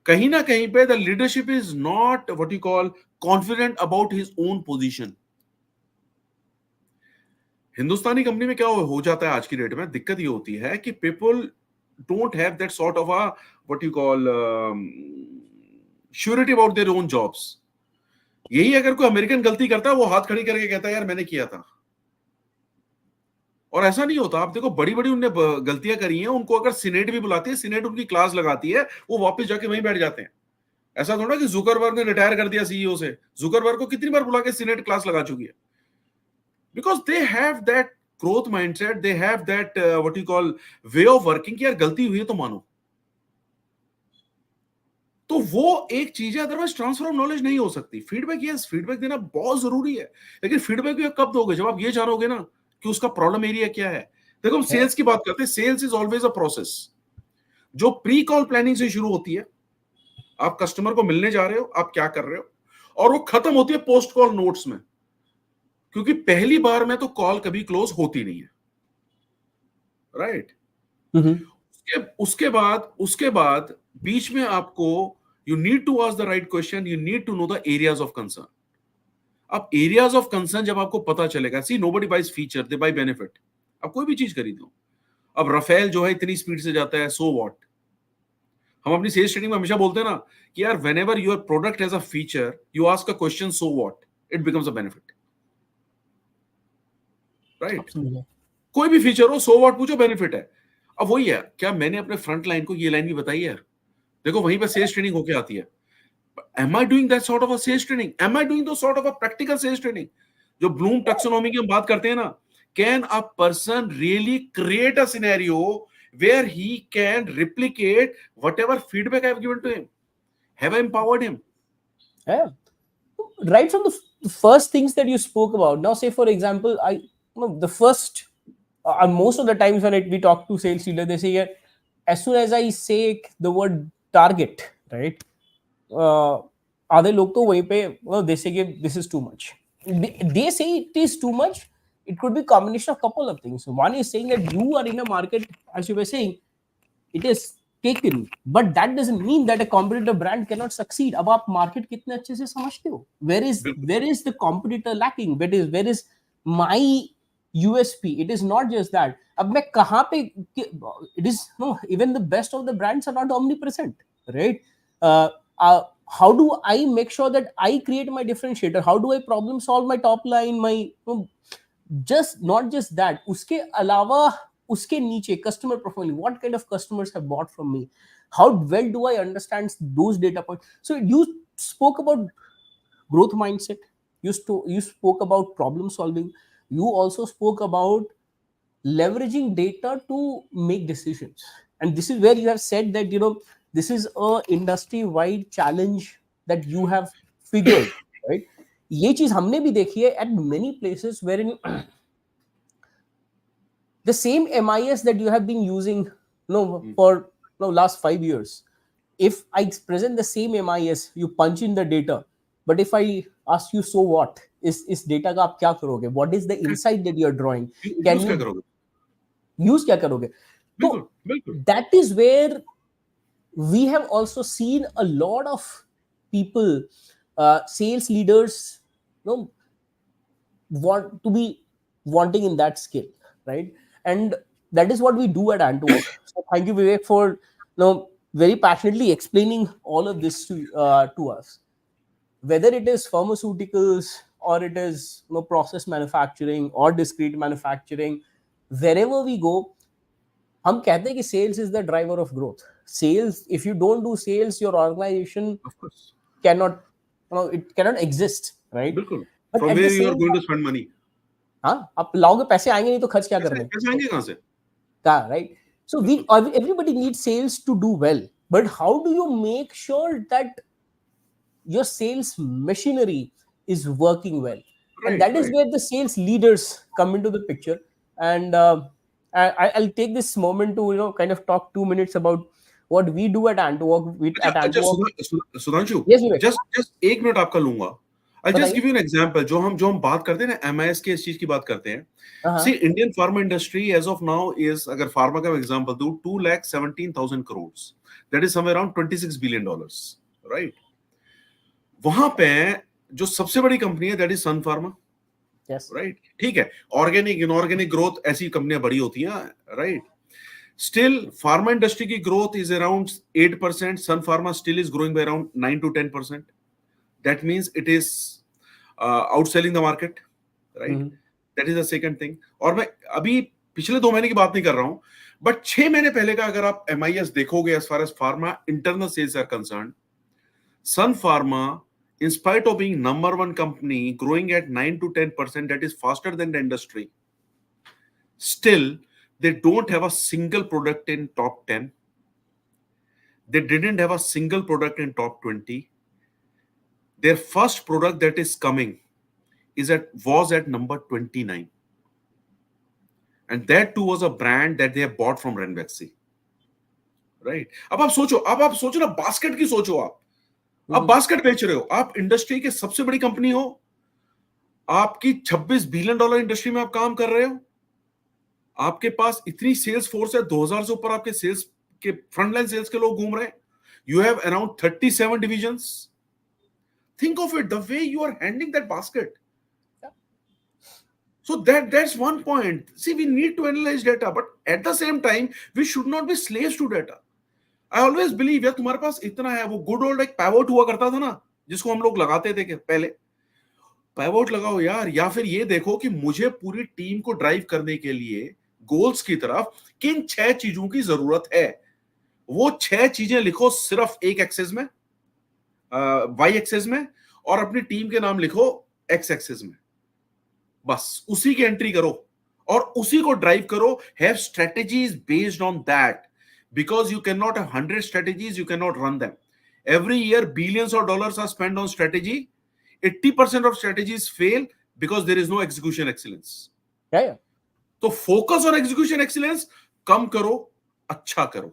[SPEAKER 1] कहीं ना कहीं पे the leadership is not what you call confident about his own position. Hindustani company में क्या हो जाता है आज की डेट में, दिक्कत ये होती है कि people don't have that sort of a what you call surety about their own jobs. यही अगर कोई अमेरिकन गलती करता है, वो हाथ खड़ी करके कहता है यार मैंने किया था। और ऐसा नहीं होता, आप देखो बड़ी बड़ी उनने गलतियां करी हैं, उनको अगर सीनेट भी बुलाती है, सीनेट उनकी क्लास लगाती है, वो वापस जाके वहीं बैठ जाते हैं। ऐसा थोड़ा कि जुकरबर्ग ने रिटायर कर दिया सीईओ से, जुकरबर्ग को कितनी बार बुला के सीनेट क्लास लगा चुकी है, because they have that growth mindset, they have that what you call way of working कि यार गलती हुई है तो मानो। तो वो एक चीज है, अदरवाइज ट्रांसफर ऑफ नॉलेज नहीं हो सकती। फीडबैक, यस फीडबैक देना बहुत जरूरी है, लेकिन फीडबैक भी आप कब दोगे, जब आप ये जानोगे ना कि उसका प्रॉब्लम एरिया क्या है। देखो हम सेल्स की बात करते हैं, sales is always a process जो प्री कॉल प्लानिंग से शुरू होती है। आप कस्टमर को मिलने जा रहे हो, आप क्या कर रहे हो, और वो खत्म होती है पोस्ट कॉल नोट्स में। क्योंकि पहली बार में तो कॉल कभी क्लोज होती नहीं है, राइट?
[SPEAKER 2] Mm-hmm.
[SPEAKER 1] उसके बाद बीच में आपको, you need to ask the right question, you need to know the areas of concern. अब एरियाज ऑफ कंसर्न जब आपको पता चलेगा, see nobody buys feature, they buy benefit. अब कोई भी चीज खरीदो, अब रफेल जो है इतनी स्पीड से जाता है, सो व्हाट. हम अपनी सेल्स ट्रेनिंग में हमेशा बोलते हैं ना कि यार when ever your product has a feature, you ask a question, so what, it becomes a benefit, right?
[SPEAKER 2] Absolutely.
[SPEAKER 1] कोई भी फीचर हो, सो व्हाट पूछो, बेनिफिट है. अब वही है, क्या मैंने अपने फ्रंट लाइन को ये लाइन भी बताई है? देखो वहीं पे सेल्स ट्रेनिंग होके आती है. Am I doing that sort of a sales training? Am I doing those sort of a practical sales training? जो ब्लूम टैक्सोनॉमी की हम बात करते हैं ना, can a person really create a scenario where he can replicate whatever feedback I have given to him? Have I empowered him?
[SPEAKER 2] Yeah. Right from the first things that you spoke about. Now, say for example, the first, most of the times when we talk to sales leader, they say, yeah, as soon as I say the word target, right? आधे लोग तो वहीं पे they say this is too much. They say it is too much. It could be combination of couple of things. One is saying that you are in a market, as you were saying, it is taken, but that doesn't mean that a competitor brand cannot succeed. अब आप market कितने अच्छे से समझते हो?
[SPEAKER 1] बिल्कुल.
[SPEAKER 2] Where is the competitor lacking? Where is my USP? It is not just that. अब मैं कहाँ पे, it is no, even the best of the brands are not omnipresent, right? uh, uh, how do I make sure that I create my differentiator? How do I problem solve my top line, my just not just that, उसके अलावा उसके नीचे customer profiling, what kind of customers have bought from me, how well do I understand those data points. So you spoke about growth mindset, you spoke about problem solving, you also spoke about leveraging data to make decisions. And this is where you have said that this is a industry wide challenge that you have figured, right? ये चीज हमने भी देखी है at many places wherein the same MIS that you have been using for last 5 years. If I present the same MIS, you punch in the data. But if I ask you, so what? Is data का आप क्या करोगे? What is the insight that you are drawing? Can
[SPEAKER 1] use क्या
[SPEAKER 2] you
[SPEAKER 1] करोगे?
[SPEAKER 2] use क्या करोगे? तो
[SPEAKER 1] बिल्कुल, बिल्कुल.
[SPEAKER 2] that is where we have also seen a lot of people, sales leaders, you know, want to be wanting in that skill, right? And that is what we do at Antwork. So thank you, Vivek, for very passionately explaining all of this to us. Whether it is pharmaceuticals or it is process manufacturing or discrete manufacturing, wherever we go, हम कहते हैं कि sales is the driver of growth. Sales, if you don't do sales, your organization
[SPEAKER 1] Of course.
[SPEAKER 2] cannot, it cannot exist, right?
[SPEAKER 1] बिल्कुल.
[SPEAKER 2] But
[SPEAKER 1] From
[SPEAKER 2] at the
[SPEAKER 1] where you are
[SPEAKER 2] same
[SPEAKER 1] going
[SPEAKER 2] time,
[SPEAKER 1] to spend money?
[SPEAKER 2] हाँ, आप लाओगे, पैसे आएंगे नहीं तो खर्च क्या
[SPEAKER 1] कैसे
[SPEAKER 2] करने?
[SPEAKER 1] कैसे आएंगे कहाँ से?
[SPEAKER 2] Right? So
[SPEAKER 1] बिल्कुल.
[SPEAKER 2] everybody needs sales to do well, but how do you make sure that your sales machinery is working well? And
[SPEAKER 1] Right,
[SPEAKER 2] that is
[SPEAKER 1] right.
[SPEAKER 2] where the sales leaders come into the picture. And I'll take this moment to kind of talk 2 minutes about what we do at Antwork.
[SPEAKER 1] अच्छा
[SPEAKER 2] At
[SPEAKER 1] अच्छा,
[SPEAKER 2] Antwork,
[SPEAKER 1] Sudhanshu,
[SPEAKER 2] yes, Vivek.
[SPEAKER 1] Just एक minute आपका लूंगा. I just
[SPEAKER 2] बताइए.
[SPEAKER 1] Give you an example. जो हम बात करते हैं ना, एमआईएस के, इस चीज की बात करते हैं. सी
[SPEAKER 2] हाँ,
[SPEAKER 1] Indian pharma industry as of now is, अगर फार्मा का एग्जांपल दूं, 2,17,000 crore, that is somewhere around $26 billion, right? वहां पे जो सबसे बड़ी कंपनी है, that is Sun Pharma,
[SPEAKER 2] yes.
[SPEAKER 1] Right? ठीक है. ऑर्गेनिक इनऑर्गेनिक ग्रोथ, ऐसी कंपनियां बड़ी होती हैं, राइट? Still, pharma industry की growth is around 8%. Sun Pharma still is growing by around 9 to 10%. That means it is outselling the market, right?
[SPEAKER 2] Mhm.
[SPEAKER 1] That is the second thing. और मैं अभी पिछले 2 महीने की बात नहीं कर रहा हूं, बट 6 महीने पहले का अगर आप MIS देखोगे, as far as pharma internal sales are concerned, Sun Pharma, in spite of being number one company, growing at 9 to 10%, that is faster than the industry. Still, they don't have a single product in top 10. They didn't have a single product in top 20. Their first product that is coming was at number 29. And that too was a brand that they have bought from Ranbaxy. Right? अब आप सोचो ना, basket की सोचो आप. आप
[SPEAKER 2] Mhm.
[SPEAKER 1] Basket बेच रहे हो, आप इंडस्ट्री के सबसे बड़ी कंपनी हो, आपकी $26 बिलियन इंडस्ट्री में आप काम कर रहे हो, आपके पास इतनी सेल्स फोर्स है, 2000 से ऊपर आपके सेल्स के फ्रंटलाइन सेल्स के लोग घूम रहे हैं, you have around 37 divisions. Think of it, the way you are handling that basket. So that's one point. See, we need to analyze data, but at the same time, we should not be slaves to data. I always believe यार तुम्हारे पास इतना है, वो good old एक पैवोट हुआ करता था ना, जिसको हम लोग लगाते थे पहले. पैवोट लगाओ यार, या फिर ये देखो कि मुझे पूरी टीम को ड्राइव करने के लिए गोल्स की तरफ किन 6 चीजों की जरूरत है. वो 6 चीजें लिखो सिर्फ एक एक्सेस में, वाई एक्सेस में, और अपनी टीम के नाम लिखो एक्स एक्सेस में. बस उसी की एंट्री करो और उसी को ड्राइव करो. Have strategies based on that, because you can not have 100 strategies, you can not run them. Every year billions of dollars are spend on strategy. 80% of strategies fail because there is no execution excellence.
[SPEAKER 2] Yeah.
[SPEAKER 1] तो focus on execution excellence, कम करो, अच्छा करो,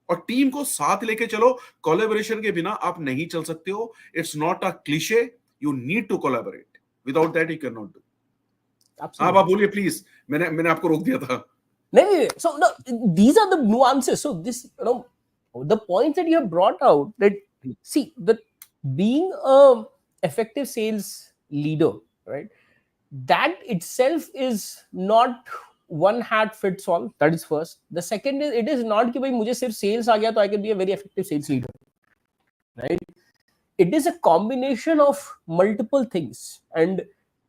[SPEAKER 1] और team को साथ लेके चलो. Collaboration के बिना आप नहीं चल सकते हो. It's not a cliche, you need to collaborate. Without that you can not do. हाँ, आप बोलिए प्लीज, मैंने आपको रोक दिया था.
[SPEAKER 2] No. So no, these are the nuances. So this, the points that you have brought out, that see, that being a effective sales leader, right, that itself is not one hat fits all. That is first. The second is, it is not कि भाई मुझे सिर्फ sales आ गया तो I can be a very effective sales leader, right? It is a combination of multiple things, and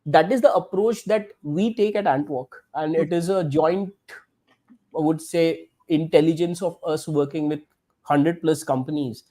[SPEAKER 2] that is the approach that we take at Antwork, and it is a joint, I would say, intelligence of us working with 100 plus companies,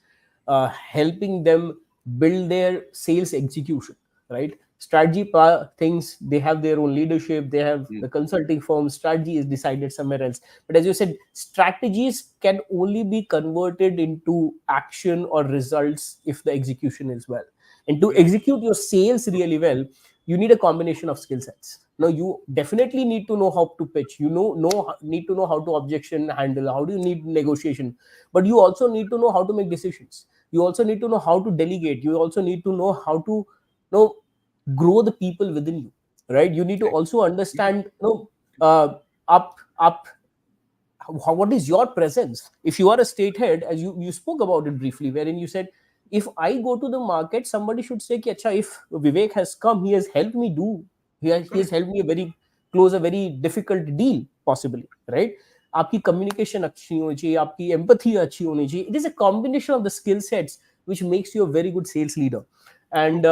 [SPEAKER 2] helping them build their sales execution, right? Strategy things, they have their own leadership, they have the consulting firm, strategy is decided somewhere else. But as you said, strategies can only be converted into action or results if the execution is well. And to execute your sales really well, you need a combination of skill sets. Now, you definitely need to know how to pitch, need to know how to objection handle, how do you need negotiation, but you also need to know how to make decisions. You also need to know how to delegate. You also need to know how to grow the people within you, right? You need to also understand up what is your presence. If you are a state head, as you spoke about it briefly, wherein you said, if I go to the market, somebody should say कि अच्छा, if Vivek has come, he has helped me he has helped me close a very difficult deal, possibly, right? आपकी communication अच्छी होनी चाहिए, आपकी empathy अच्छी होनी चाहिए. It is a combination of the skill sets which makes you a very good sales leader. And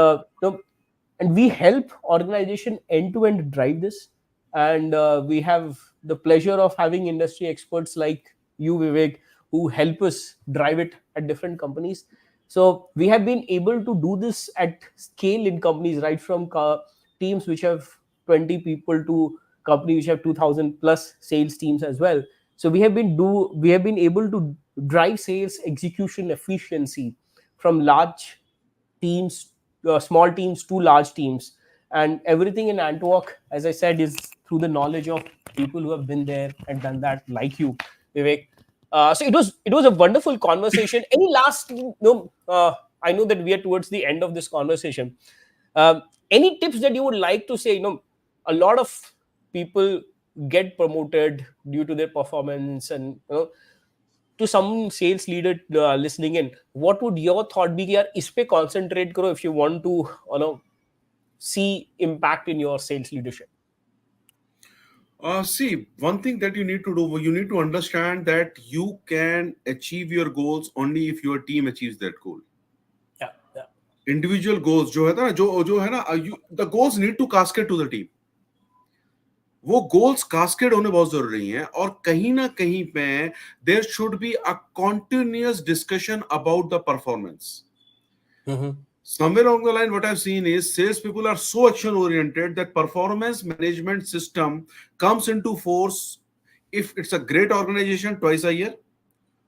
[SPEAKER 2] and we help organization end to end drive this. And we have the pleasure of having industry experts like you, Vivek, who help us drive it at different companies. So we have been able to do this at scale in companies, right from teams which have 20 people to companies which have 2000 plus sales teams as well. So we have been able to drive sales execution efficiency from large teams, small teams to large teams. And everything in Antwork, as I said, is through the knowledge of people who have been there and done that, like you, Vivek. So it was a wonderful conversation. Any last, I know that we are towards the end of this conversation. Any tips that you would like to say? A lot of people get promoted due to their performance, and to some sales leader listening in, what would your thought be? यार इस पे concentrate करो if you want to see impact in your sales leadership.
[SPEAKER 1] See, one thing that you need to do, you need to understand that you can achieve your goals only if your team achieves that goal.
[SPEAKER 2] Yeah.
[SPEAKER 1] Individual goals जो है ना, जो है ना, the goals need to cascade to the team. वो goals cascade होने बहुत जरूरी हैं, और कहीं ना कहीं पे there should be a continuous discussion about the performance. Somewhere along the line, what I've seen is sales people are so action oriented that performance management system comes into force if it's a great organization twice a year,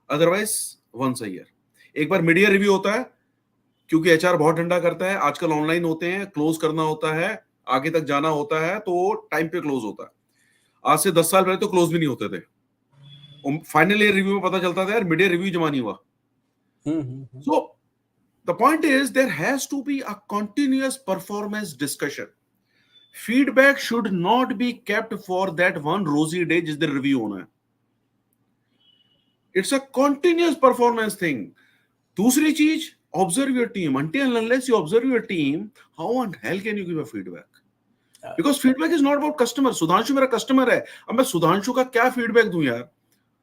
[SPEAKER 1] otherwise once a year. एक बार media review होता है, क्योंकि HR बहुत डंडा करता है, आजकल online होते हैं, क्लोज करना होता है, आगे तक जाना होता है, तो टाइम पे क्लोज होता है. आज से 10 साल पहले तो क्लोज भी नहीं होते थे. फाइनल ईयर रिव्यू में पता चलता था यार मीडिया रिव्यू जमा नहीं हुआ. So the point is there has to be a continuous performance discussion. Feedback should not be kept for that one rosy day जिस दिन review होना है. It's a continuous performance thing. दूसरी चीज, observe your team. Until and unless you observe your team, how on hell can you give a feedback? Because feedback is not about customer. Sudhanshu मेरा customer है. अब मैं सुधांशु का क्या feedback दूं यार?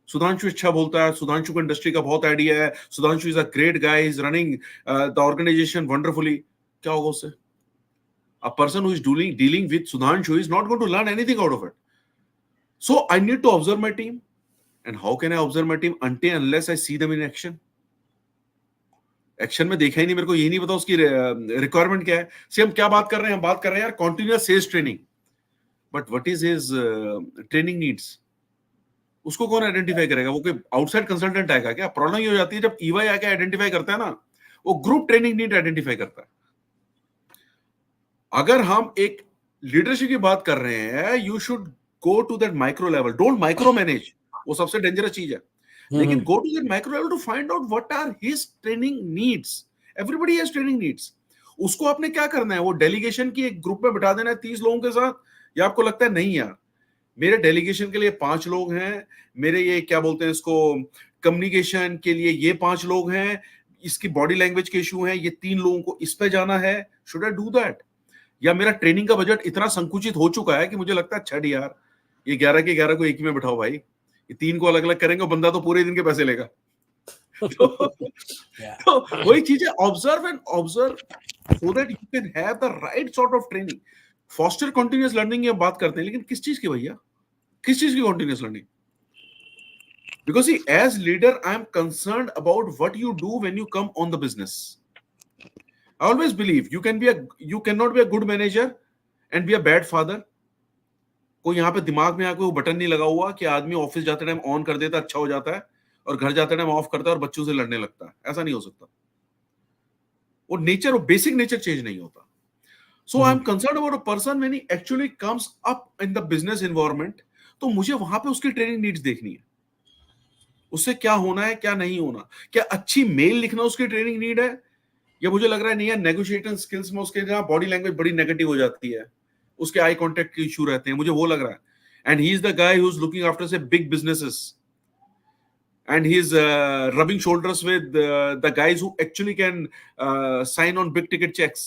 [SPEAKER 1] सुधांशु अच्छा बोलता है, सुधांशु को इंडस्ट्री का बहुत आइडिया है, Sudhanshu is a great guy, is running the organisation wonderfully. क्या होगा उससे? A person who is dealing with Sudhanshu is not going to learn anything out of it. So I need to observe my team. And how can I observe my team until unless I see them in action? Action में देखा ही नहीं, मेरे को ये नहीं पता उसकी requirement क्या है. से हम क्या बात कर रहे हैं? हम बात कर रहे हैं यार continuous sales training. But what is his training needs? उसको कौन आइडेंटिफाई करेगा? वो कोई आउटसाइड कंसल्टेंट आएगा क्या? प्रॉब्लम ये हो जाती है जब ईवाई आके आइडेंटिफाई करता है ना, वो ग्रुप ट्रेनिंग नीड आइडेंटिफाई करता है. अगर हम एक लीडरशिप की बात कर रहे हैं, you should go to that micro level. Don't micro manage, वो सबसे डेंजरस चीज है. लेकिन go to that micro level to find out what are his training needs. Everybody has training needs. उसको आपने क्या करना है? वो डेलीगेशन की एक ग्रुप में बिठा देना है 30 लोगों के साथ, या आपको लगता है नहीं यार मेरे डेलीगेशन के लिए 5 लोग हैं, मेरे ये क्या बोलते हैं इसको, कम्युनिकेशन के लिए ये 5 लोग हैं, इसकी बॉडी लैंग्वेज के इशू हैं, ये 3 लोगों को इस पे जाना है, शुड आई डू दैट? या मेरा ट्रेनिंग का बजट इतना संकुचित हो चुका है कि मुझे लगता है छठ यार ये 11 के 11 को एक ही में बिठाओ भाई, ये 3 को अलग अलग करेंगे, बंदा तो पूरे दिन के पैसे लेगा. तो वही चीज है, observe and observe so that you can have the right sort of training. Foster continuous learning की हम बात करते हैं, लेकिन किस चीज की भैया? किस चीज की continuous learning? Because see, as leader, I am concerned about what you do when you come on the business. I always believe you cannot be a good manager and be a bad father. कोई यहाँ पे दिमाग में आके वो button नहीं लगा हुआ कि आदमी ऑफिस जाते टाइम ऑन कर देता अच्छा हो जाता है और घर जाते टाइम ऑफ करता है और बच्चों से लड़ने लगता है. ऐसा नहीं हो सकता. वो नेचर, वो बेसिक नेचर चेंज नहीं होता. So I'm concerned about a person when he actually comes up in the business environment. तो मुझे वहां पे उसकी ट्रेनिंग नीड्स देखनी है. उससे क्या होना है, क्या नहीं होना. क्या अच्छी मेल लिखना उसकी ट्रेनिंग नीड है, या मुझे लग रहा है नहीं यार नेगोशिएटिंग स्किल्स में उसके जहाँ बॉडी लैंग्वेज बड़ी नेगेटिव हो जाती है, उसके आई कांटेक्ट के इशू रहते हैं, मुझे वो लग रहा है. And he is the guy who is looking after say big businesses and he's rubbing shoulders with the guys who actually can sign on big ticket checks.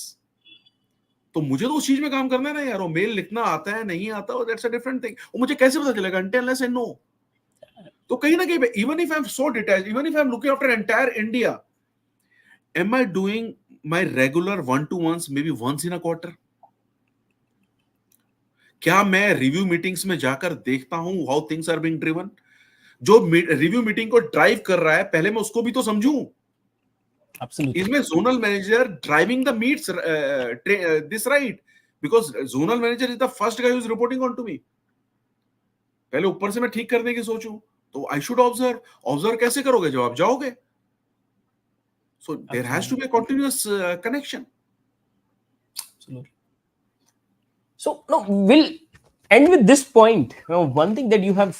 [SPEAKER 1] तो मुझे तो उस चीज में काम करना है ना यार. वो मेल लिखना आता है नहीं आता, और दैट्स अ डिफरेंट थिंग. वो मुझे कैसे पता चलेगा? until unless I know. तो कहीं ना कहीं even if I'm so detached, even if I'm looking after entire India, am I doing my regular one-to-ones maybe once in a quarter? क्या मैं रिव्यू मीटिंग्स में जाकर देखता हूं how things are being driven? जो रिव्यू मीटिंग को drive कर रहा है पहले मैं उसको भी तो समझूं.
[SPEAKER 2] Absolutely.
[SPEAKER 1] Is my zonal manager driving the meets this right? Because zonal manager is the first guy who is reporting on to me. पहले ऊपर से मैं ठीक करने की सोचूं तो I should observe कैसे करोगे जब आप जाओगे? So there has to be a continuous connection.
[SPEAKER 2] Absolutely. So no, we'll end with this point. One thing that you have,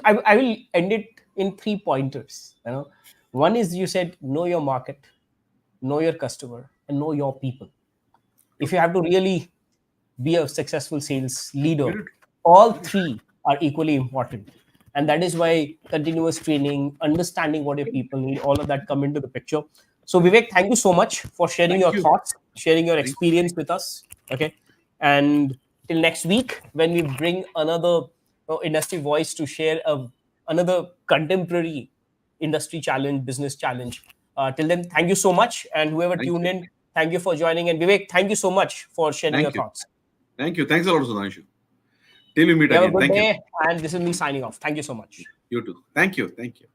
[SPEAKER 2] I will end it in 3 pointers. One is you said know your market, know your customer, and know your people. If you have to really be a successful sales leader, all 3 are equally important. And that is why continuous training, understanding what your people need, all of that come into the picture. So Vivek, thank you so much for sharing your thoughts, sharing your experience with us. Okay. And till next week, when we bring another industry voice to share another contemporary industry challenge, business challenge. Till then, thank you so much. And whoever tuned in, thank you for joining. And Vivek, thank you so much for sharing your thoughts.
[SPEAKER 1] Thank you. Thanks a lot, Sudhanshu. Till we meet
[SPEAKER 2] Have
[SPEAKER 1] again.
[SPEAKER 2] a good
[SPEAKER 1] Thank
[SPEAKER 2] day.
[SPEAKER 1] you.
[SPEAKER 2] And this is me signing off. Thank you so much.
[SPEAKER 1] You too. Thank you. Thank you.